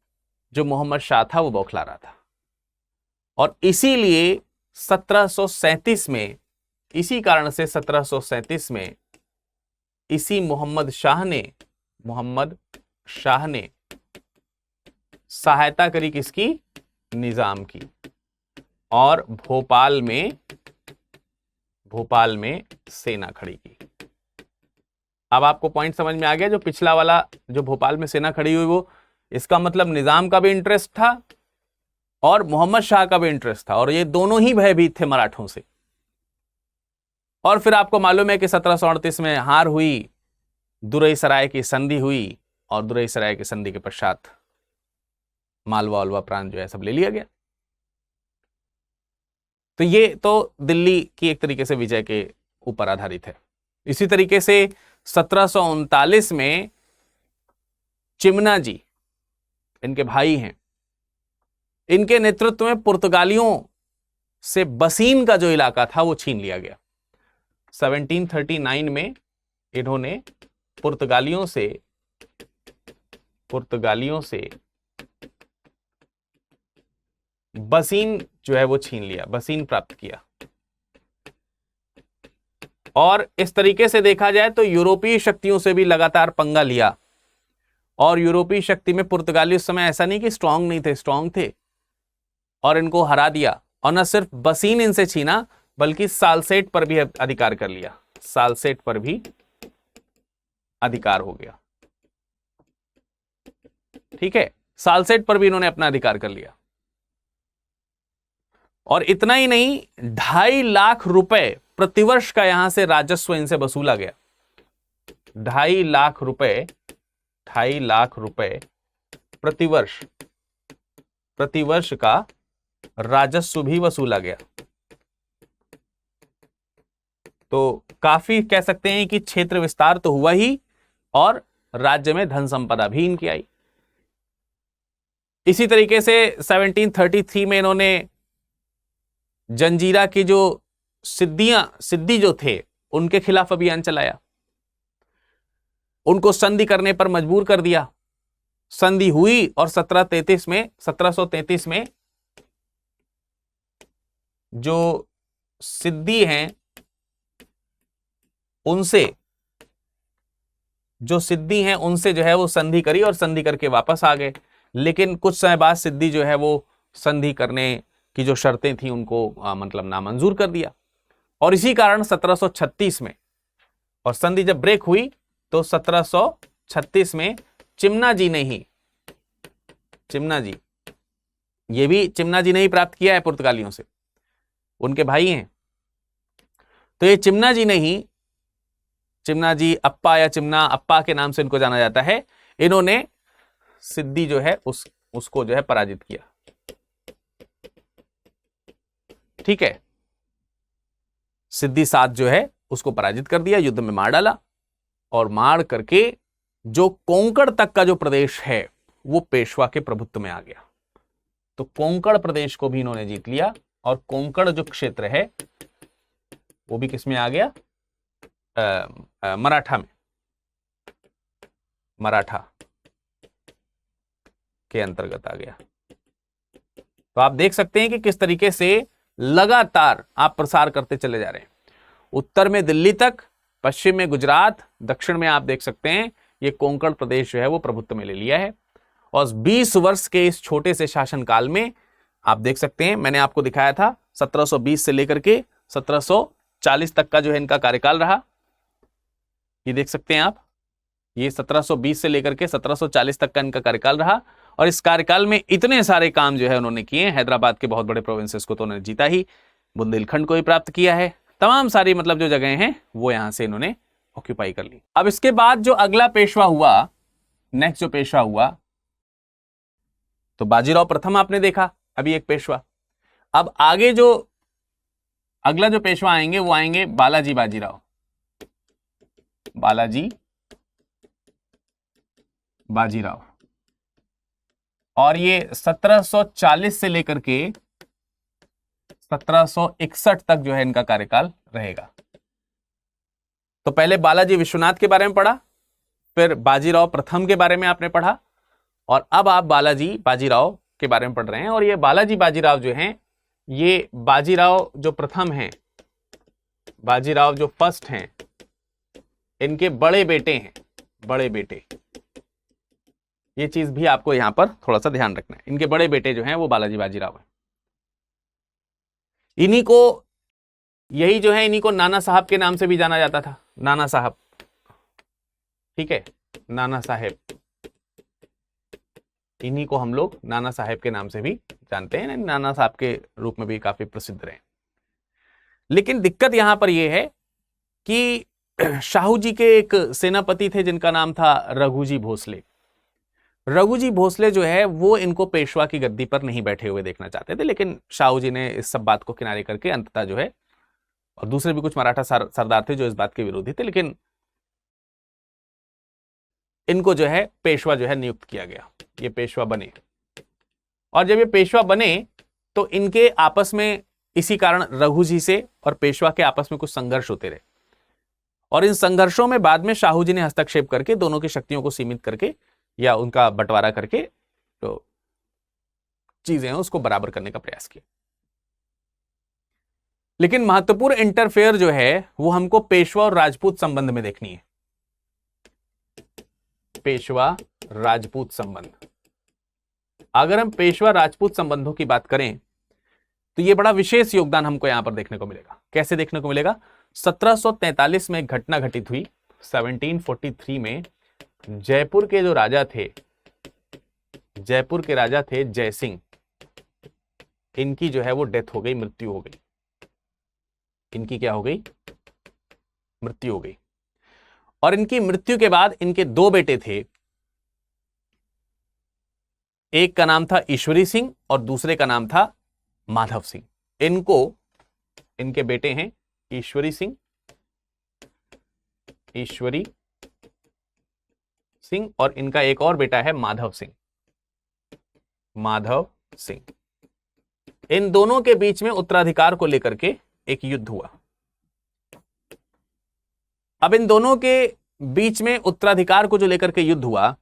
Speaker 1: जो मोहम्मद शाह था वो बौखला रहा था, और इसीलिए 1737 में, इसी कारण से 1737 में इसी मोहम्मद शाह ने सहायता करी किसकी? निजाम की। और भोपाल में सेना खड़ी की। अब आपको पॉइंट समझ में आ गया? जो पिछला वाला जो भोपाल में सेना खड़ी हुई, वो इसका मतलब निजाम का भी इंटरेस्ट था और मोहम्मद शाह का भी इंटरेस्ट था, और ये दोनों ही भयभीत थे मराठों से। और फिर आपको मालूम है कि 1738 में हार हुई, दुरई सराय की संधि हुई, और दुरई सराय की संधि के पश्चात मालवा वालवा प्रांत जो है सब ले लिया गया। तो ये तो दिल्ली की एक तरीके से विजय के ऊपर आधारित है। इसी तरीके से 1739 में चिमना जी, इनके भाई हैं, इनके नेतृत्व में पुर्तगालियों से बसीन का जो इलाका था वो छीन लिया गया। 1739 में इन्होंने पुर्तगालियों से बसीन जो है वो छीन लिया, बसीन प्राप्त किया। और इस तरीके से देखा जाए तो यूरोपीय शक्तियों से भी लगातार पंगा लिया, और यूरोपीय शक्ति में पुर्तगाली उस समय ऐसा नहीं कि स्ट्रांग नहीं थे, स्ट्रांग थे, और इनको हरा दिया। और न सिर्फ बसीन इनसे छीना, बल्कि सालसेट पर भी अधिकार कर लिया, सालसेट पर भी अधिकार हो गया। ठीक है, सालसेट पर भी इन्होंने अपना अधिकार कर लिया। और इतना ही नहीं, 2.5 लाख रुपए प्रतिवर्ष का यहां से राजस्व इनसे वसूला गया। 2.5 लाख रुपए प्रतिवर्ष का राजस्व भी वसूला गया। तो काफी कह सकते हैं कि क्षेत्र विस्तार तो हुआ ही, और राज्य में धन संपदा भी इनकी आई। इसी तरीके से 1733 में इन्होंने जंजीरा की जो सिद्दी जो थे उनके खिलाफ अभियान चलाया, उनको संधि करने पर मजबूर कर दिया। संधि हुई और 1733 में जो सिद्दी हैं उनसे जो है वो संधि करी, और संधि करके वापस आ गए। लेकिन कुछ समय बाद सिद्दी जो है वो संधि करने की जो शर्तें थी उनको मतलब नामंजूर कर दिया। और इसी कारण 1736 में, और संधि जब ब्रेक हुई तो 1736 में चिमना जी ने ही प्राप्त किया है पुर्तगालियों से, उनके भाई हैं। तो ये चिमना जी अप्पा या चिमना अप्पा के नाम से इनको जाना जाता है। इन्होंने सिद्दी जो है उसको जो है पराजित किया। ठीक है, सिद्दी साध जो है उसको पराजित कर दिया, युद्ध में मार डाला, और मार करके जो कोंकण तक का जो प्रदेश है वो पेशवा के प्रभुत्व में आ गया। तो कोंकण प्रदेश को भी इन्होंने जीत लिया, और कोंकण जो क्षेत्र है वो भी किसमें आ गया? मराठा में, मराठा के अंतर्गत आ गया। तो आप देख सकते हैं कि किस तरीके से लगातार आप प्रसार करते चले जा रहे हैं। उत्तर में दिल्ली तक, पश्चिम में गुजरात, दक्षिण में आप देख सकते हैं ये कोंकण प्रदेश जो है वो प्रभुत्व में ले लिया है। और 20 वर्ष के इस छोटे से शासनकाल में आप देख सकते हैं, मैंने आपको दिखाया था 1720 से लेकर के 1740 तक का जो है इनका कार्यकाल रहा। ये देख सकते हैं आप, ये 1720 से लेकर के 1740 तक का इनका कार्यकाल रहा। और इस कार्यकाल में इतने सारे काम जो है उन्होंने किए। हैदराबाद के बहुत बड़े प्रोविंसेस को तो उन्होंने जीता ही, बुंदेलखंड को ही प्राप्त किया है, तमाम सारी मतलब जो जगह हैं वो यहां से इन्होंने ऑक्यूपाई कर ली। अब इसके बाद जो अगला पेशवा हुआ, नेक्स्ट जो पेशवा हुआ, तो बाजीराव प्रथम आपने देखा, अभी एक पेशवा। अब आगे जो अगला जो पेशवा आएंगे वो आएंगे बालाजी बाजीराव। और ये 1740 से लेकर के 1761 तक जो है इनका कार्यकाल रहेगा। तो पहले बालाजी विश्वनाथ के बारे में पढ़ा, फिर बाजीराव प्रथम के बारे में आपने पढ़ा, और अब आप बालाजी बाजीराव के बारे में पढ़ रहे हैं। और ये बालाजी बाजीराव जो हैं, ये बाजीराव जो प्रथम हैं, बाजीराव जो फर्स्ट हैं, इनके बड़े बेटे हैं, बड़े बेटे। ये चीज भी आपको यहां पर थोड़ा सा ध्यान रखना है। इनके बड़े बेटे जो हैं वो बालाजी बाजीराव हैं। इन्हीं को, यही जो है, इन्हीं को नाना साहब के नाम से भी जाना जाता था, नाना साहब, ठीक है, नाना साहेब। इन्हीं को हम लोग नाना साहेब के नाम से भी जानते हैं, नाना साहब के रूप में भी काफी प्रसिद्ध रहे। लेकिन दिक्कत यहां पर यह है कि शाहू जी के एक सेनापति थे जिनका नाम था रघुजी भोसले। रघुजी भोसले जो है वो इनको पेशवा की गद्दी पर नहीं बैठे हुए देखना चाहते थे, लेकिन शाहू जी ने इस सब बात को किनारे करके अंततः जो है, और दूसरे भी कुछ मराठा सरदार थे जो इस बात के विरोधी थे, लेकिन इनको जो है पेशवा जो है नियुक्त किया गया। ये पेशवा बने, और जब ये पेशवा बने तो इनके आपस में, इसी कारण रघु जी से और पेशवा के आपस में कुछ संघर्ष होते रहे, और इन संघर्षों में बाद में शाहू जी ने हस्तक्षेप करके दोनों की शक्तियों को सीमित करके या उनका बंटवारा करके तो चीजें उसको बराबर करने का प्रयास किया। लेकिन महत्वपूर्ण इंटरफेयर जो है वो हमको पेशवा और राजपूत संबंध में देखनी है। पेशवा राजपूत संबंध, अगर हम पेशवा राजपूत संबंधों की बात करें तो ये बड़ा विशेष योगदान हमको यहां पर देखने को मिलेगा। कैसे देखने को मिलेगा? 1743 में एक घटना घटित हुई। 1743 में जयपुर के जो राजा थे, जयपुर के राजा थे जय सिंह, इनकी जो है वो डेथ हो गई, मृत्यु हो गई। इनकी क्या हो गई? मृत्यु हो गई। और इनकी मृत्यु के बाद इनके दो बेटे थे, एक का नाम था ईश्वरी सिंह और दूसरे का नाम था माधव सिंह। इनको, इनके बेटे हैं ईश्वरी सिंह, ईश्वरी सिंह, और इनका एक और बेटा है माधव सिंह, माधव सिंह। इन दोनों के बीच में उत्तराधिकार को लेकर के एक युद्ध हुआ। अब इन दोनों के बीच में उत्तराधिकार को जो लेकर के युद्ध हुआ,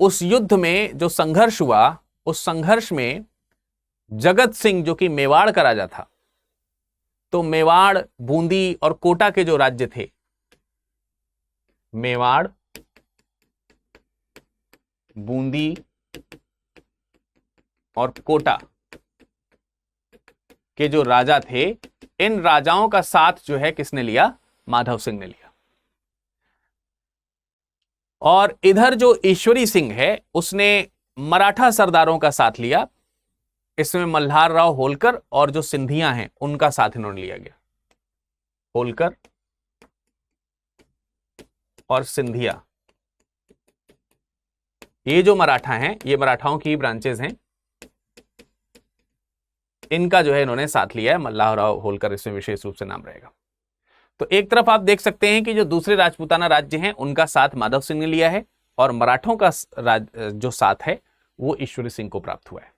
Speaker 1: उस युद्ध में जो संघर्ष हुआ, उस संघर्ष में जगत सिंह जो कि मेवाड़ का राजा था, तो मेवाड़, बूंदी और कोटा के जो राज्य थे, मेवाड़, बूंदी और कोटा के जो राजा थे, इन राजाओं का साथ जो है किसने लिया? माधव सिंह ने लिया। और इधर जो ईश्वरी सिंह है उसने मराठा सरदारों का साथ लिया। इसमें मल्हार राव होलकर और जो सिंधिया हैं उनका साथ इन्होंने लिया गया। होलकर और सिंधिया, ये जो मराठा हैं, ये मराठाओं की ब्रांचेस हैं, इनका जो है इन्होंने साथ लिया है। मल्हार राव होलकर इसमें विशेष रूप से नाम रहेगा। तो एक तरफ आप देख सकते हैं कि जो दूसरे राजपूताना राज्य हैं उनका साथ माधव सिंह ने लिया है, और मराठों का जो साथ है वो ईश्वरी सिंह को प्राप्त हुआ है।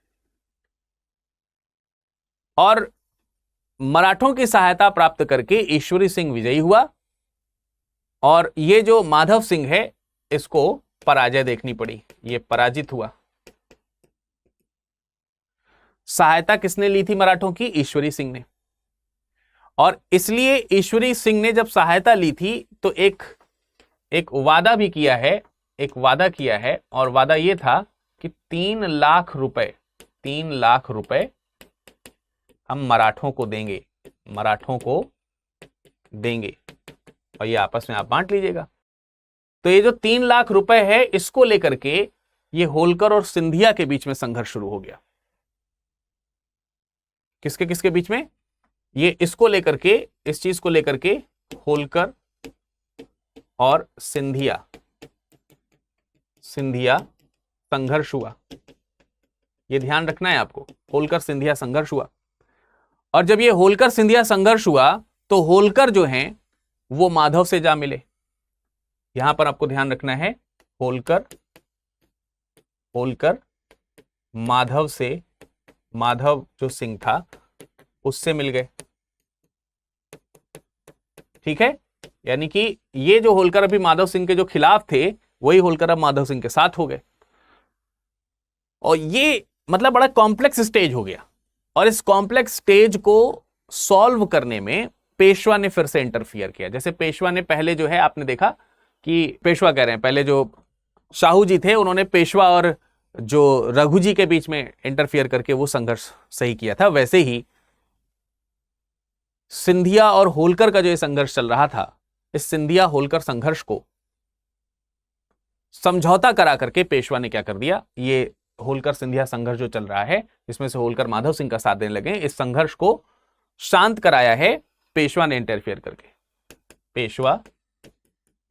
Speaker 1: और मराठों की सहायता प्राप्त करके ईश्वरी सिंह विजयी हुआ, और ये जो माधव सिंह है इसको पराजय देखनी पड़ी, ये पराजित हुआ। सहायता किसने ली थी मराठों की? ईश्वरी सिंह ने। और इसलिए ईश्वरी सिंह ने जब सहायता ली थी तो एक वादा भी किया है, एक वादा किया है, और वादा यह था कि 3 लाख रुपए, 3 लाख रुपए हम मराठों को देंगे, मराठों को देंगे, और ये आपस में आप बांट लीजिएगा। तो ये जो 3 लाख रुपए है, इसको लेकर के ये होलकर और सिंधिया के बीच में संघर्ष शुरू हो गया। किसके किसके बीच में? ये इसको लेकर के, इस चीज को लेकर के होलकर और सिंधिया संघर्ष हुआ। ये ध्यान रखना है आपको, होलकर सिंधिया संघर्ष हुआ। और जब ये होलकर सिंधिया संघर्ष हुआ तो होलकर जो हैं वो माधव से जा मिले। यहां पर आपको ध्यान रखना है, होलकर माधव से, माधव जो सिंह था उससे मिल गए। ठीक है, यानी कि ये जो होलकर अभी माधव सिंह के जो खिलाफ थे, वही होलकर अब माधव सिंह के साथ हो गए। और ये मतलब बड़ा कॉम्प्लेक्स स्टेज हो गया, और इस कॉम्प्लेक्स स्टेज को सॉल्व करने में पेशवा ने फिर से इंटरफियर किया। जैसे पेशवा ने पहले जो है, आपने देखा कि पेशवा कह रहे हैं, पहले जो शाहू जी थे उन्होंने पेशवा और जो रघु जी के बीच में इंटरफियर करके वो संघर्ष सही किया था। वैसे ही सिंधिया और होलकर का जो ये संघर्ष चल रहा था, इस सिंधिया होलकर संघर्ष को समझौता करा करके पेशवा ने क्या कर दिया, ये होलकर सिंधिया संघर्ष जो चल रहा है, जिसमें से होलकर माधव सिंह का साथ देने लगे, इस संघर्ष को शांत कराया है पेशवा ने इंटरफियर करके।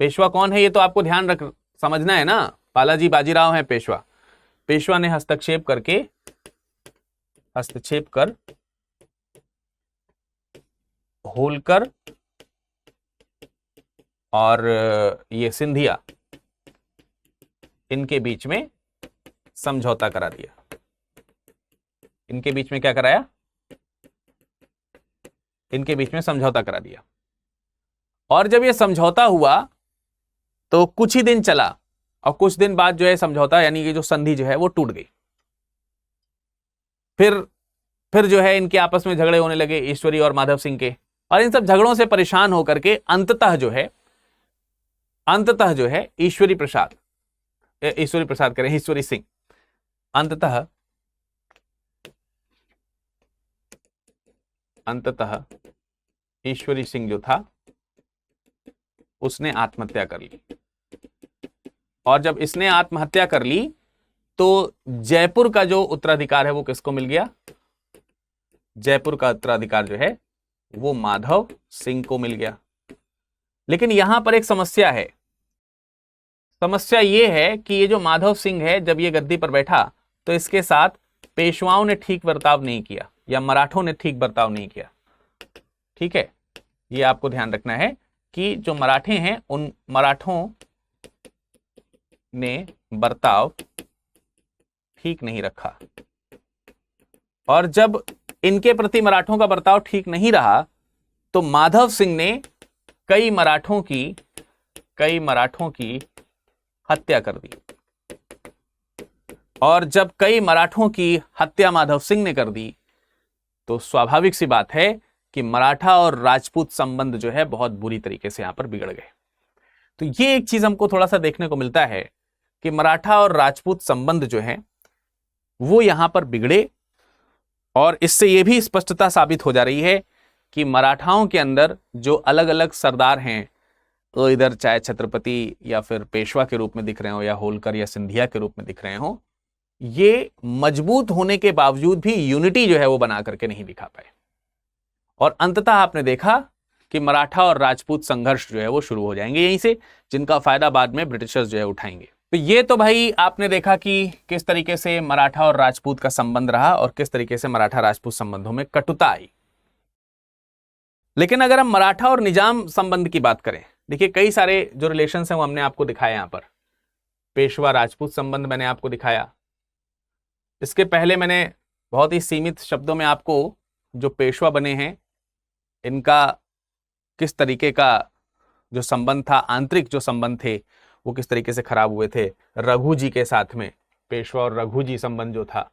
Speaker 1: पेशवा कौन है ये तो आपको ध्यान रख समझना है ना, बालाजी बाजीराव है पेशवा। पेशवा ने हस्तक्षेप कर होलकर और ये सिंधिया, इनके बीच में समझौता करा दिया। इनके बीच में क्या कराया, इनके बीच में समझौता करा दिया। और जब ये समझौता हुआ तो कुछ ही दिन चला, और कुछ दिन बाद जो है समझौता यानी कि जो संधि जो है वो टूट गई। फिर जो है इनके आपस में झगड़े होने लगे, ईश्वरी और माधव सिंह के। और इन सब झगड़ों से परेशान होकर के अंततः जो है ईश्वरी सिंह अंततः ईश्वरी सिंह जो था उसने आत्महत्या कर ली। और जब इसने आत्महत्या कर ली तो जयपुर का जो उत्तराधिकार है वो किसको मिल गया, जयपुर का उत्तराधिकार जो है वो माधव सिंह को मिल गया। लेकिन यहां पर एक समस्या है। समस्या ये है कि ये जो माधव सिंह है, जब ये गद्दी पर बैठा तो इसके साथ पेशवाओं ने ठीक बर्ताव नहीं किया, या मराठों ने ठीक बर्ताव नहीं किया। ठीक है, ये आपको ध्यान रखना है कि जो मराठे हैं उन मराठों ने बर्ताव ठीक नहीं रखा। और जब इनके प्रति मराठों का बर्ताव ठीक नहीं रहा तो माधव सिंह ने कई मराठों की हत्या कर दी। और जब कई मराठों की हत्या माधव सिंह ने कर दी तो स्वाभाविक सी बात है कि मराठा और राजपूत संबंध जो है बहुत बुरी तरीके से यहां पर बिगड़ गए। तो ये एक चीज हमको थोड़ा सा देखने को मिलता है कि मराठा और राजपूत संबंध जो है वो यहां पर बिगड़े। और इससे यह भी स्पष्टता साबित हो जा रही है कि मराठाओं के अंदर जो अलग अलग सरदार हैं, तो इधर चाहे छत्रपति या फिर पेशवा के रूप में दिख रहे हो, या होलकर या सिंधिया के रूप में दिख रहे हो, ये मजबूत होने के बावजूद भी यूनिटी जो है वो बना करके नहीं दिखा पाए। और अंततः आपने देखा कि मराठा और राजपूत संघर्ष जो है वो शुरू हो जाएंगे यहीं से, जिनका फायदा बाद में ब्रिटिशर्स जो है उठाएंगे। तो ये तो भाई आपने देखा कि किस तरीके से मराठा और राजपूत का संबंध रहा और किस तरीके से मराठा राजपूत संबंधों में कटुता आई। लेकिन अगर हम मराठा और निजाम संबंध की बात करें, देखिए कई सारे जो रिलेशंस हैं वो हमने आपको दिखाया। यहां पर पेशवा राजपूत संबंध मैंने आपको दिखाया। इसके पहले मैंने बहुत ही सीमित शब्दों में आपको जो पेशवा बने हैं इनका किस तरीके का जो संबंध था, आंतरिक जो संबंध थे वो किस तरीके से खराब हुए थे रघु जी के साथ में, पेशवा और रघु जी संबंध जो था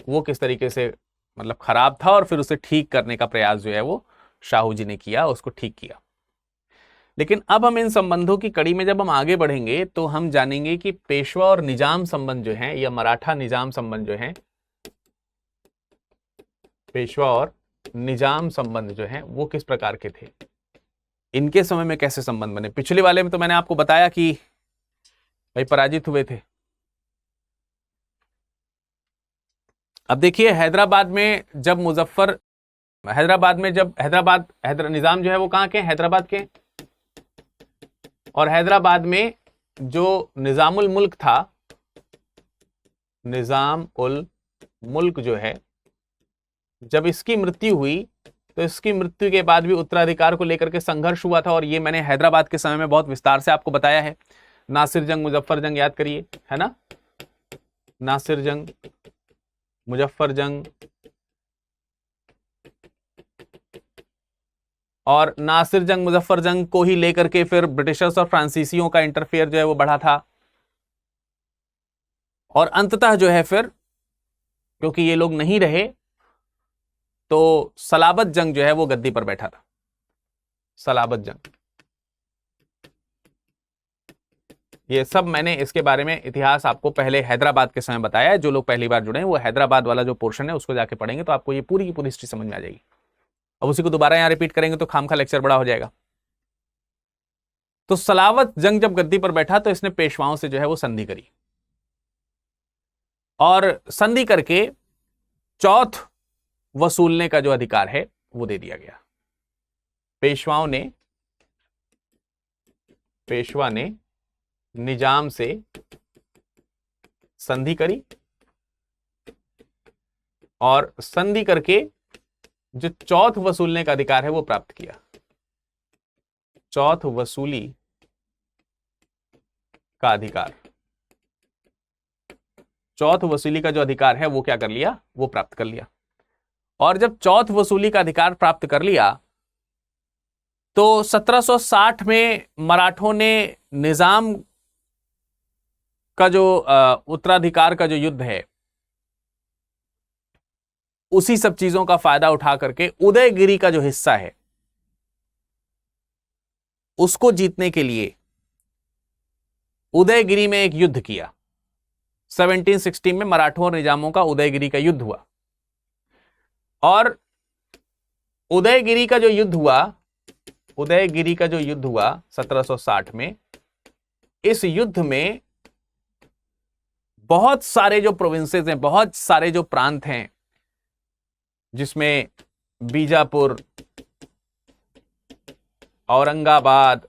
Speaker 1: वो किस तरीके से मतलब खराब था, और फिर उसे ठीक करने का प्रयास जो है वो शाहू जी ने किया, उसको ठीक किया। लेकिन अब हम इन संबंधों की कड़ी में जब हम आगे बढ़ेंगे तो हम जानेंगे कि पेशवा और निजाम संबंध जो है, या मराठा निजाम संबंध जो है, पेशवा और निजाम संबंध जो है वो किस प्रकार के थे, इनके समय में कैसे संबंध बने। पिछले वाले में तो मैंने आपको बताया कि भाई पराजित हुए थे। अब देखिए हैदराबाद में जब निजाम जो है वो कहां के, हैदराबाद के। और हैदराबाद में जो निजामुल मुल्क था, निजाम उल मुल्क जो है, जब इसकी मृत्यु हुई तो इसकी मृत्यु के बाद भी उत्तराधिकार को लेकर के संघर्ष हुआ था, और ये मैंने हैदराबाद के समय में बहुत विस्तार से आपको बताया है। नासिर जंग, मुजफ्फर जंग याद करिए, है ना, नासिर जंग, मुजफ्फर जंग। और नासिर जंग, मुजफ्फर जंग को ही लेकर के फिर ब्रिटिशर्स और फ्रांसीसियों का इंटरफेयर जो है वो बढ़ा था, और अंततः जो है फिर क्योंकि ये लोग नहीं रहे तो सलाबत जंग जो है वो गद्दी पर बैठा था। सलाबत जंग, ये सब मैंने इसके बारे में इतिहास आपको पहले हैदराबाद के समय बताया है। जो लोग पहली बार जुड़े हैं वो हैदराबाद वाला जो पोर्शन है उसको जाके पढ़ेंगे तो आपको ये पूरी की पूरी हिस्ट्री समझ में आ जाएगी। अब उसी को दोबारा यहां रिपीट करेंगे तो खामखा लेक्चर बड़ा हो जाएगा। तो सलावत जंग जब गद्दी पर बैठा तो इसने पेशवाओं से जो है वो संधि करी, और संधि करके चौथ वसूलने का जो अधिकार है वो दे दिया गया। पेशवा ने निजाम से संधि करी, और संधि करके जो चौथ वसूलने का अधिकार है वो प्राप्त किया। चौथ वसूली का अधिकार, चौथ वसूली का जो अधिकार है वो क्या कर लिया, वो प्राप्त कर लिया। और जब चौथ वसूली का अधिकार प्राप्त कर लिया तो 1760 में मराठों ने निजाम का जो उत्तराधिकार का जो युद्ध है उसी सब चीजों का फायदा उठा करके उदयगिरी का जो हिस्सा है उसको जीतने के लिए उदयगिरी में एक युद्ध किया। 1760 में मराठों और निजामों का उदयगिरी का युद्ध हुआ, और उदयगिरी का जो युद्ध हुआ 1760 में, इस युद्ध में बहुत सारे जो प्रोविंसेस हैं, बहुत सारे जो प्रांत हैं, जिसमें बीजापुर, औरंगाबाद,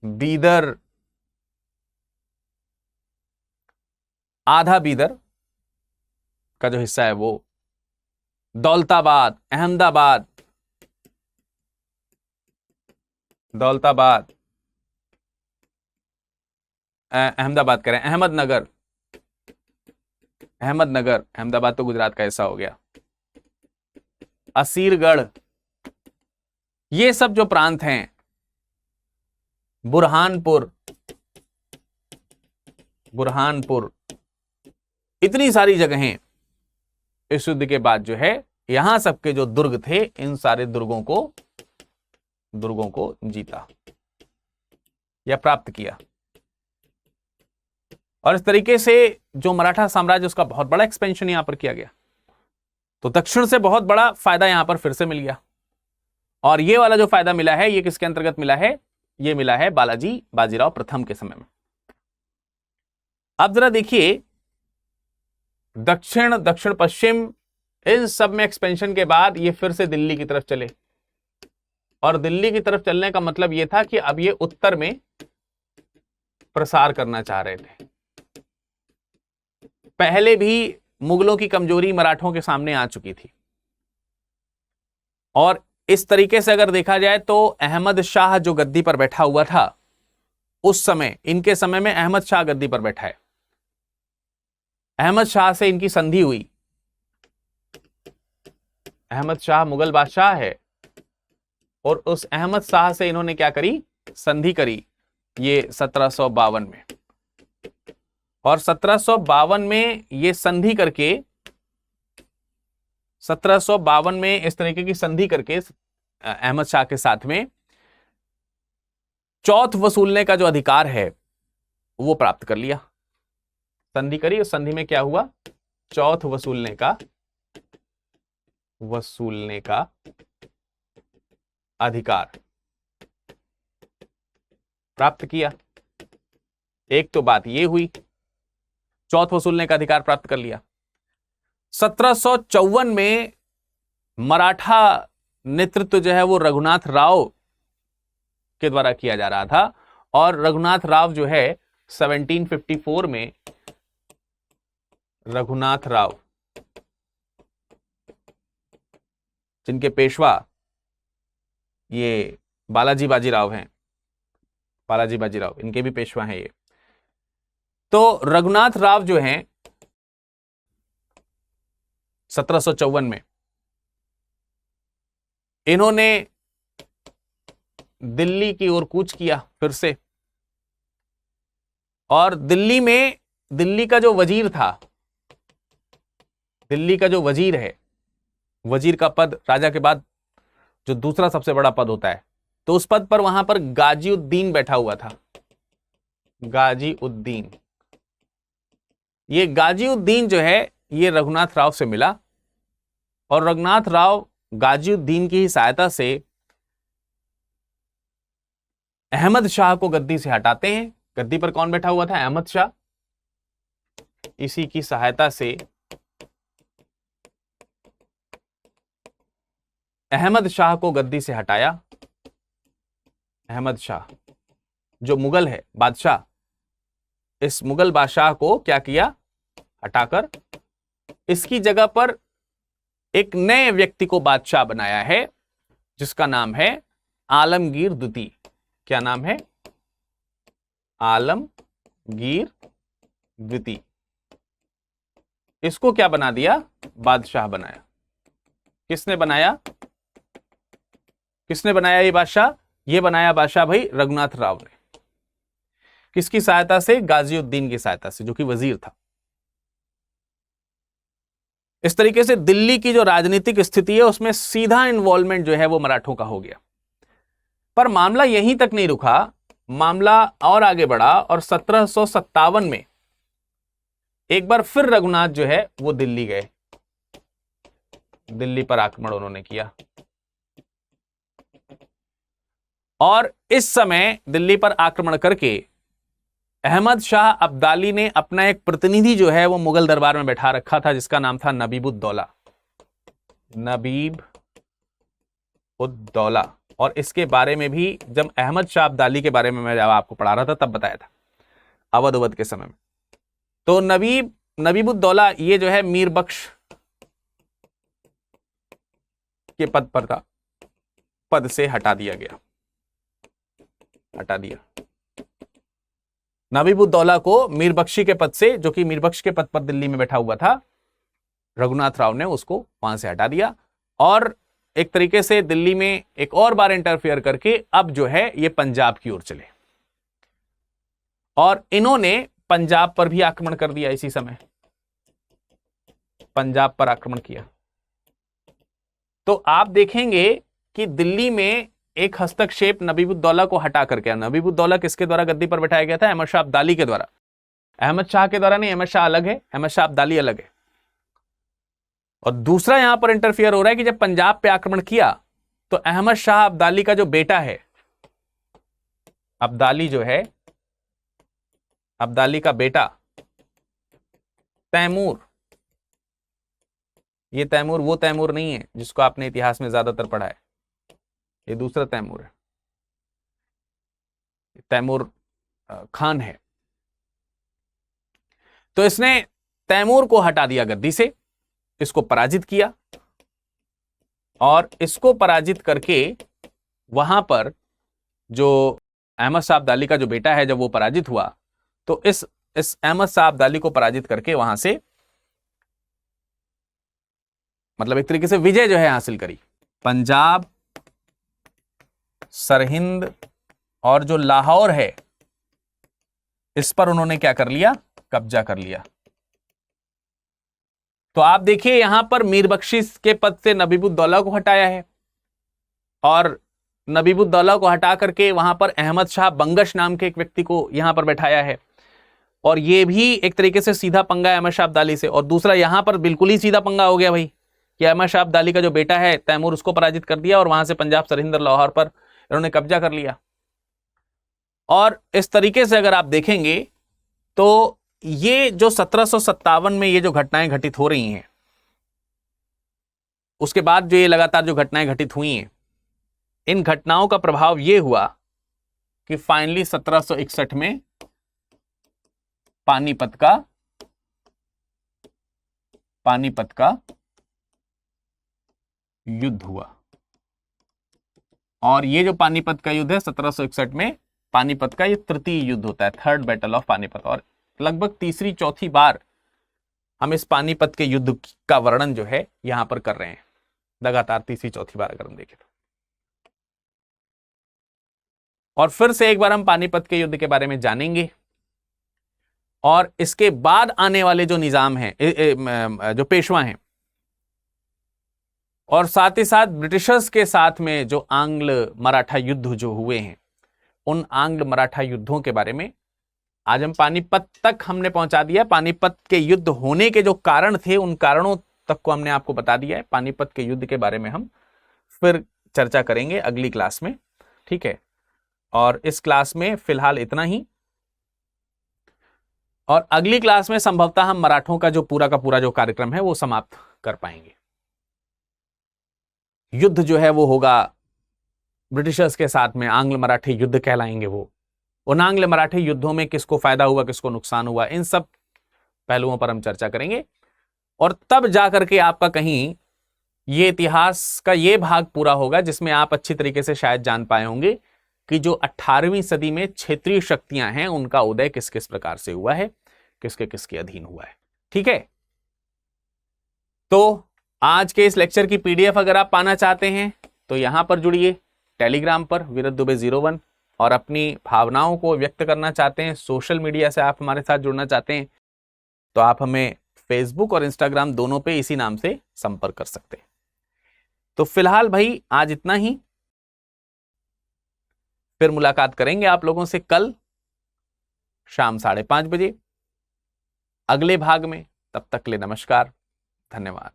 Speaker 1: बीदर, आधा बीदर का जो हिस्सा है वो, दौलताबाद, अहमदाबाद, अहमदाबाद करें, अहमदनगर, अहमदाबाद तो गुजरात का हिस्सा हो गया, असीरगढ़, ये सब जो प्रांत हैं, बुरहानपुर, इतनी सारी जगहें इस युद्ध के बाद जो है यहां सबके जो दुर्ग थे, इन सारे दुर्गों को जीता या प्राप्त किया। और इस तरीके से जो मराठा साम्राज्य उसका बहुत बड़ा एक्सपेंशन यहां पर किया गया। तो दक्षिण से बहुत बड़ा फायदा यहां पर फिर से मिल गया, और ये वाला जो फायदा मिला है ये किसके अंतर्गत मिला है, ये मिला है बाजीराव प्रथम के समय में। अब जरा देखिए दक्षिण पश्चिम इन सब में एक्सपेंशन के बाद ये फिर से दिल्ली की तरफ चले, और दिल्ली की तरफ चलने का मतलब ये था कि अब ये उत्तर में प्रसार करना चाह रहे थे। पहले भी मुगलों की कमजोरी मराठों के सामने आ चुकी थी, और इस तरीके से अगर देखा जाए तो अहमद शाह जो गद्दी पर बैठा हुआ था उस समय, इनके समय में अहमद शाह गद्दी पर बैठा है। अहमद शाह से इनकी संधि हुई। अहमद शाह मुगल बादशाह है, और उस अहमद शाह से इन्होंने क्या करी, संधि करी, ये 1752 में। और 1752 में ये संधि करके, 1752 में इस तरीके की संधि करके अहमद शाह के साथ में चौथ वसूलने का जो अधिकार है वो प्राप्त कर लिया। संधि करी, उस संधि में क्या हुआ, चौथ वसूलने का अधिकार प्राप्त किया। एक तो बात ये हुई, चौथ वसूलने का अधिकार प्राप्त कर लिया। 1754 में मराठा नेतृत्व जो है वो रघुनाथ राव के द्वारा किया जा रहा था, और रघुनाथ राव जो है 1754 में रघुनाथ राव जिनके पेशवा ये बालाजी बाजीराव हैं, बालाजी बाजीराव, इनके भी पेशवा हैं ये। तो रघुनाथ राव जो हैं 1754 में इन्होंने दिल्ली की ओर कूच किया फिर से, और दिल्ली में दिल्ली का जो वजीर था, दिल्ली का जो वजीर है, वजीर का पद राजा के बाद जो दूसरा सबसे बड़ा पद होता है, तो उस पद पर वहां पर गाजीउद्दीन बैठा हुआ था, गाजीउद्दीन। ये गाजीउद्दीन जो है ये रघुनाथ राव से मिला, और रघुनाथ राव गाजीउद्दीन की ही सहायता से अहमद शाह को गद्दी से हटाते हैं। गद्दी पर कौन बैठा हुआ था? अहमद शाह। इसी की सहायता से अहमद शाह को गद्दी से हटाया। अहमद शाह जो मुगल है बादशाह, इस मुगल बादशाह को क्या किया? हटाकर इसकी जगह पर एक नए व्यक्ति को बादशाह बनाया है, जिसका नाम है आलमगीर द्वितीय। क्या नाम है? आलमगीर द्वितीय। इसको क्या बना दिया? बादशाह बनाया। किसने बनाया? किसने बनाया ये बादशाह? ये बनाया बादशाह भाई रघुनाथ राव ने। किसकी सहायता से? गाजीउद्दीन की सहायता से, जो कि वजीर था। इस तरीके से दिल्ली की जो राजनीतिक स्थिति है उसमें सीधा इन्वॉल्वमेंट जो है वो मराठों का हो गया। पर मामला यहीं तक नहीं रुका, मामला और आगे बढ़ा, और 1757 में एक बार फिर रघुनाथ जो है वो दिल्ली गए। दिल्ली पर आक्रमण उन्होंने किया, और इस समय दिल्ली पर आक्रमण करके अहमद शाह अब्दाली ने अपना एक प्रतिनिधि जो है वो मुगल दरबार में बैठा रखा था, जिसका नाम था नबीब-उद-दौला। नबीब-उद-दौला। और इसके बारे में भी जब अहमद शाह अब्दाली के बारे में मैं जब आपको पढ़ा रहा था तब बताया था, अवध के समय में। तो नबीब-उद-दौला ये जो है मीर बख्श के पद पर था, पद से हटा दिया गया, हटा दिया। नबीब-उद-दौला को मीर बख्शी के पद से, जो कि मीर बख्श के पद पर दिल्ली में बैठा हुआ था, रघुनाथ राव ने उसको वहां से हटा दिया, और एक तरीके से दिल्ली में एक और बार इंटरफेयर करके अब जो है ये पंजाब की ओर चले, और इन्होंने पंजाब पर भी आक्रमण कर दिया। इसी समय पंजाब पर आक्रमण किया। तो आप देखेंगे कि दिल्ली में एक हस्तक्षेप नबीब-उद-दौला को हटा कर गया। नबीब-उद-दौला किसके द्वारा गद्दी पर बैठाया गया था? अहमद शाह अब्दाली के द्वारा। अहमद शाह के द्वारा नहीं, अहमद शाह अलग है, अहमद शाह अब्दाली अलग है। और दूसरा यहां पर इंटरफियर हो रहा है कि जब पंजाब पे आक्रमण किया तो अहमद शाह अब्दाली का जो बेटा है, अब्दाली जो है, अब्दाली का बेटा तैमूर, ये तैमूर वो तैमूर नहीं है जिसको आपने इतिहास में ज्यादातर पढ़ा है, ये दूसरा तैमूर है, तैमूर खान है। तो इसने तैमूर को हटा दिया गद्दी से, इसको पराजित किया, और इसको पराजित करके वहां पर जो अहमद शाह अब्दाली का जो बेटा है, जब वो पराजित हुआ तो इस अहमद शाह अब्दाली को पराजित करके वहां से मतलब एक तरीके से विजय जो है हासिल करी। पंजाब, सरहिंद और जो लाहौर है, इस पर उन्होंने क्या कर लिया? कब्जा कर लिया। तो आप देखिए यहां पर मीर बख्शिश के पद से नबीब-उद-दौला को हटाया है, और नबीब-उद-दौला को हटा करके वहां पर अहमद शाह बंगश नाम के एक व्यक्ति को यहां पर बैठाया है, और ये भी एक तरीके से सीधा पंगा है अहमद शाह अब्दाली से। और दूसरा यहां पर बिल्कुल ही सीधा पंगा हो गया भाई, कि अहमद शाह अब्दाली का जो बेटा है तैमूर, उसको पराजित कर दिया, और वहां से पंजाब, सरहिंद और लाहौर पर इन्होंने कब्जा कर लिया। और इस तरीके से अगर आप देखेंगे तो ये जो 1757 में ये जो घटनाएं घटित हो रही हैं, उसके बाद जो ये लगातार जो घटनाएं घटित हुई हैं, इन घटनाओं का प्रभाव ये हुआ कि फाइनली 1761 में पानीपत का पानीपत का युद्ध हुआ। और ये जो पानीपत का युद्ध है 1761 में पानीपत का ये तृतीय युद्ध होता है, थर्ड बैटल ऑफ पानीपत। और लगभग तीसरी चौथी बार हम इस पानीपत के युद्ध का वर्णन जो है यहां पर कर रहे हैं, लगातार तीसरी चौथी बार अगर हम देखें तो। और फिर से एक बार हम पानीपत के युद्ध के बारे में जानेंगे और इसके बाद आने वाले जो निजाम हैं, जो पेशवा हैं, और साथ ही साथ ब्रिटिशर्स के साथ में जो आंग्ल मराठा युद्ध जो हुए हैं, उन आंग्ल मराठा युद्धों के बारे में आज हम पानीपत तक हमने पहुंचा दिया। पानीपत के युद्ध होने के जो कारण थे उन कारणों तक को हमने आपको बता दिया है। पानीपत के युद्ध के बारे में हम फिर चर्चा करेंगे अगली क्लास में, ठीक है। और इस क्लास में फिलहाल इतना ही, और अगली क्लास में संभवतः हम मराठों का जो पूरा का पूरा जो कार्यक्रम है वो समाप्त कर पाएंगे। युद्ध जो है वो होगा ब्रिटिशर्स के साथ में, आंग्ल मराठी युद्ध कहलाएंगे वो। उन आंग्ल मराठी युद्धों में किसको फायदा हुआ, किसको नुकसान हुआ, इन सब पहलुओं पर हम चर्चा करेंगे। और तब जाकर के आपका कहीं ये इतिहास का ये भाग पूरा होगा जिसमें आप अच्छी तरीके से शायद जान पाए होंगे कि जो 18वीं सदी में क्षेत्रीय शक्तियां हैं उनका उदय किस किस प्रकार से हुआ है, किसके किसके अधीन हुआ है, ठीक है। तो आज के इस लेक्चर की पीडीएफ अगर आप पाना चाहते हैं तो यहां पर जुड़िए टेलीग्राम पर विरत दुबे 01, और अपनी भावनाओं को व्यक्त करना चाहते हैं, सोशल मीडिया से आप हमारे साथ जुड़ना चाहते हैं, तो आप हमें फेसबुक और इंस्टाग्राम दोनों पे इसी नाम से संपर्क कर सकते हैं। तो फिलहाल भाई आज इतना ही, फिर मुलाकात करेंगे आप लोगों से कल शाम 5:30 बजे अगले भाग में। तब तक के लिए नमस्कार, धन्यवाद।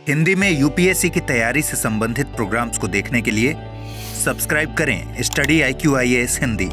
Speaker 2: हिंदी में यूपीएससी की तैयारी से संबंधित प्रोग्राम्स को देखने के लिए सब्सक्राइब करें स्टडी IQ IAS हिंदी।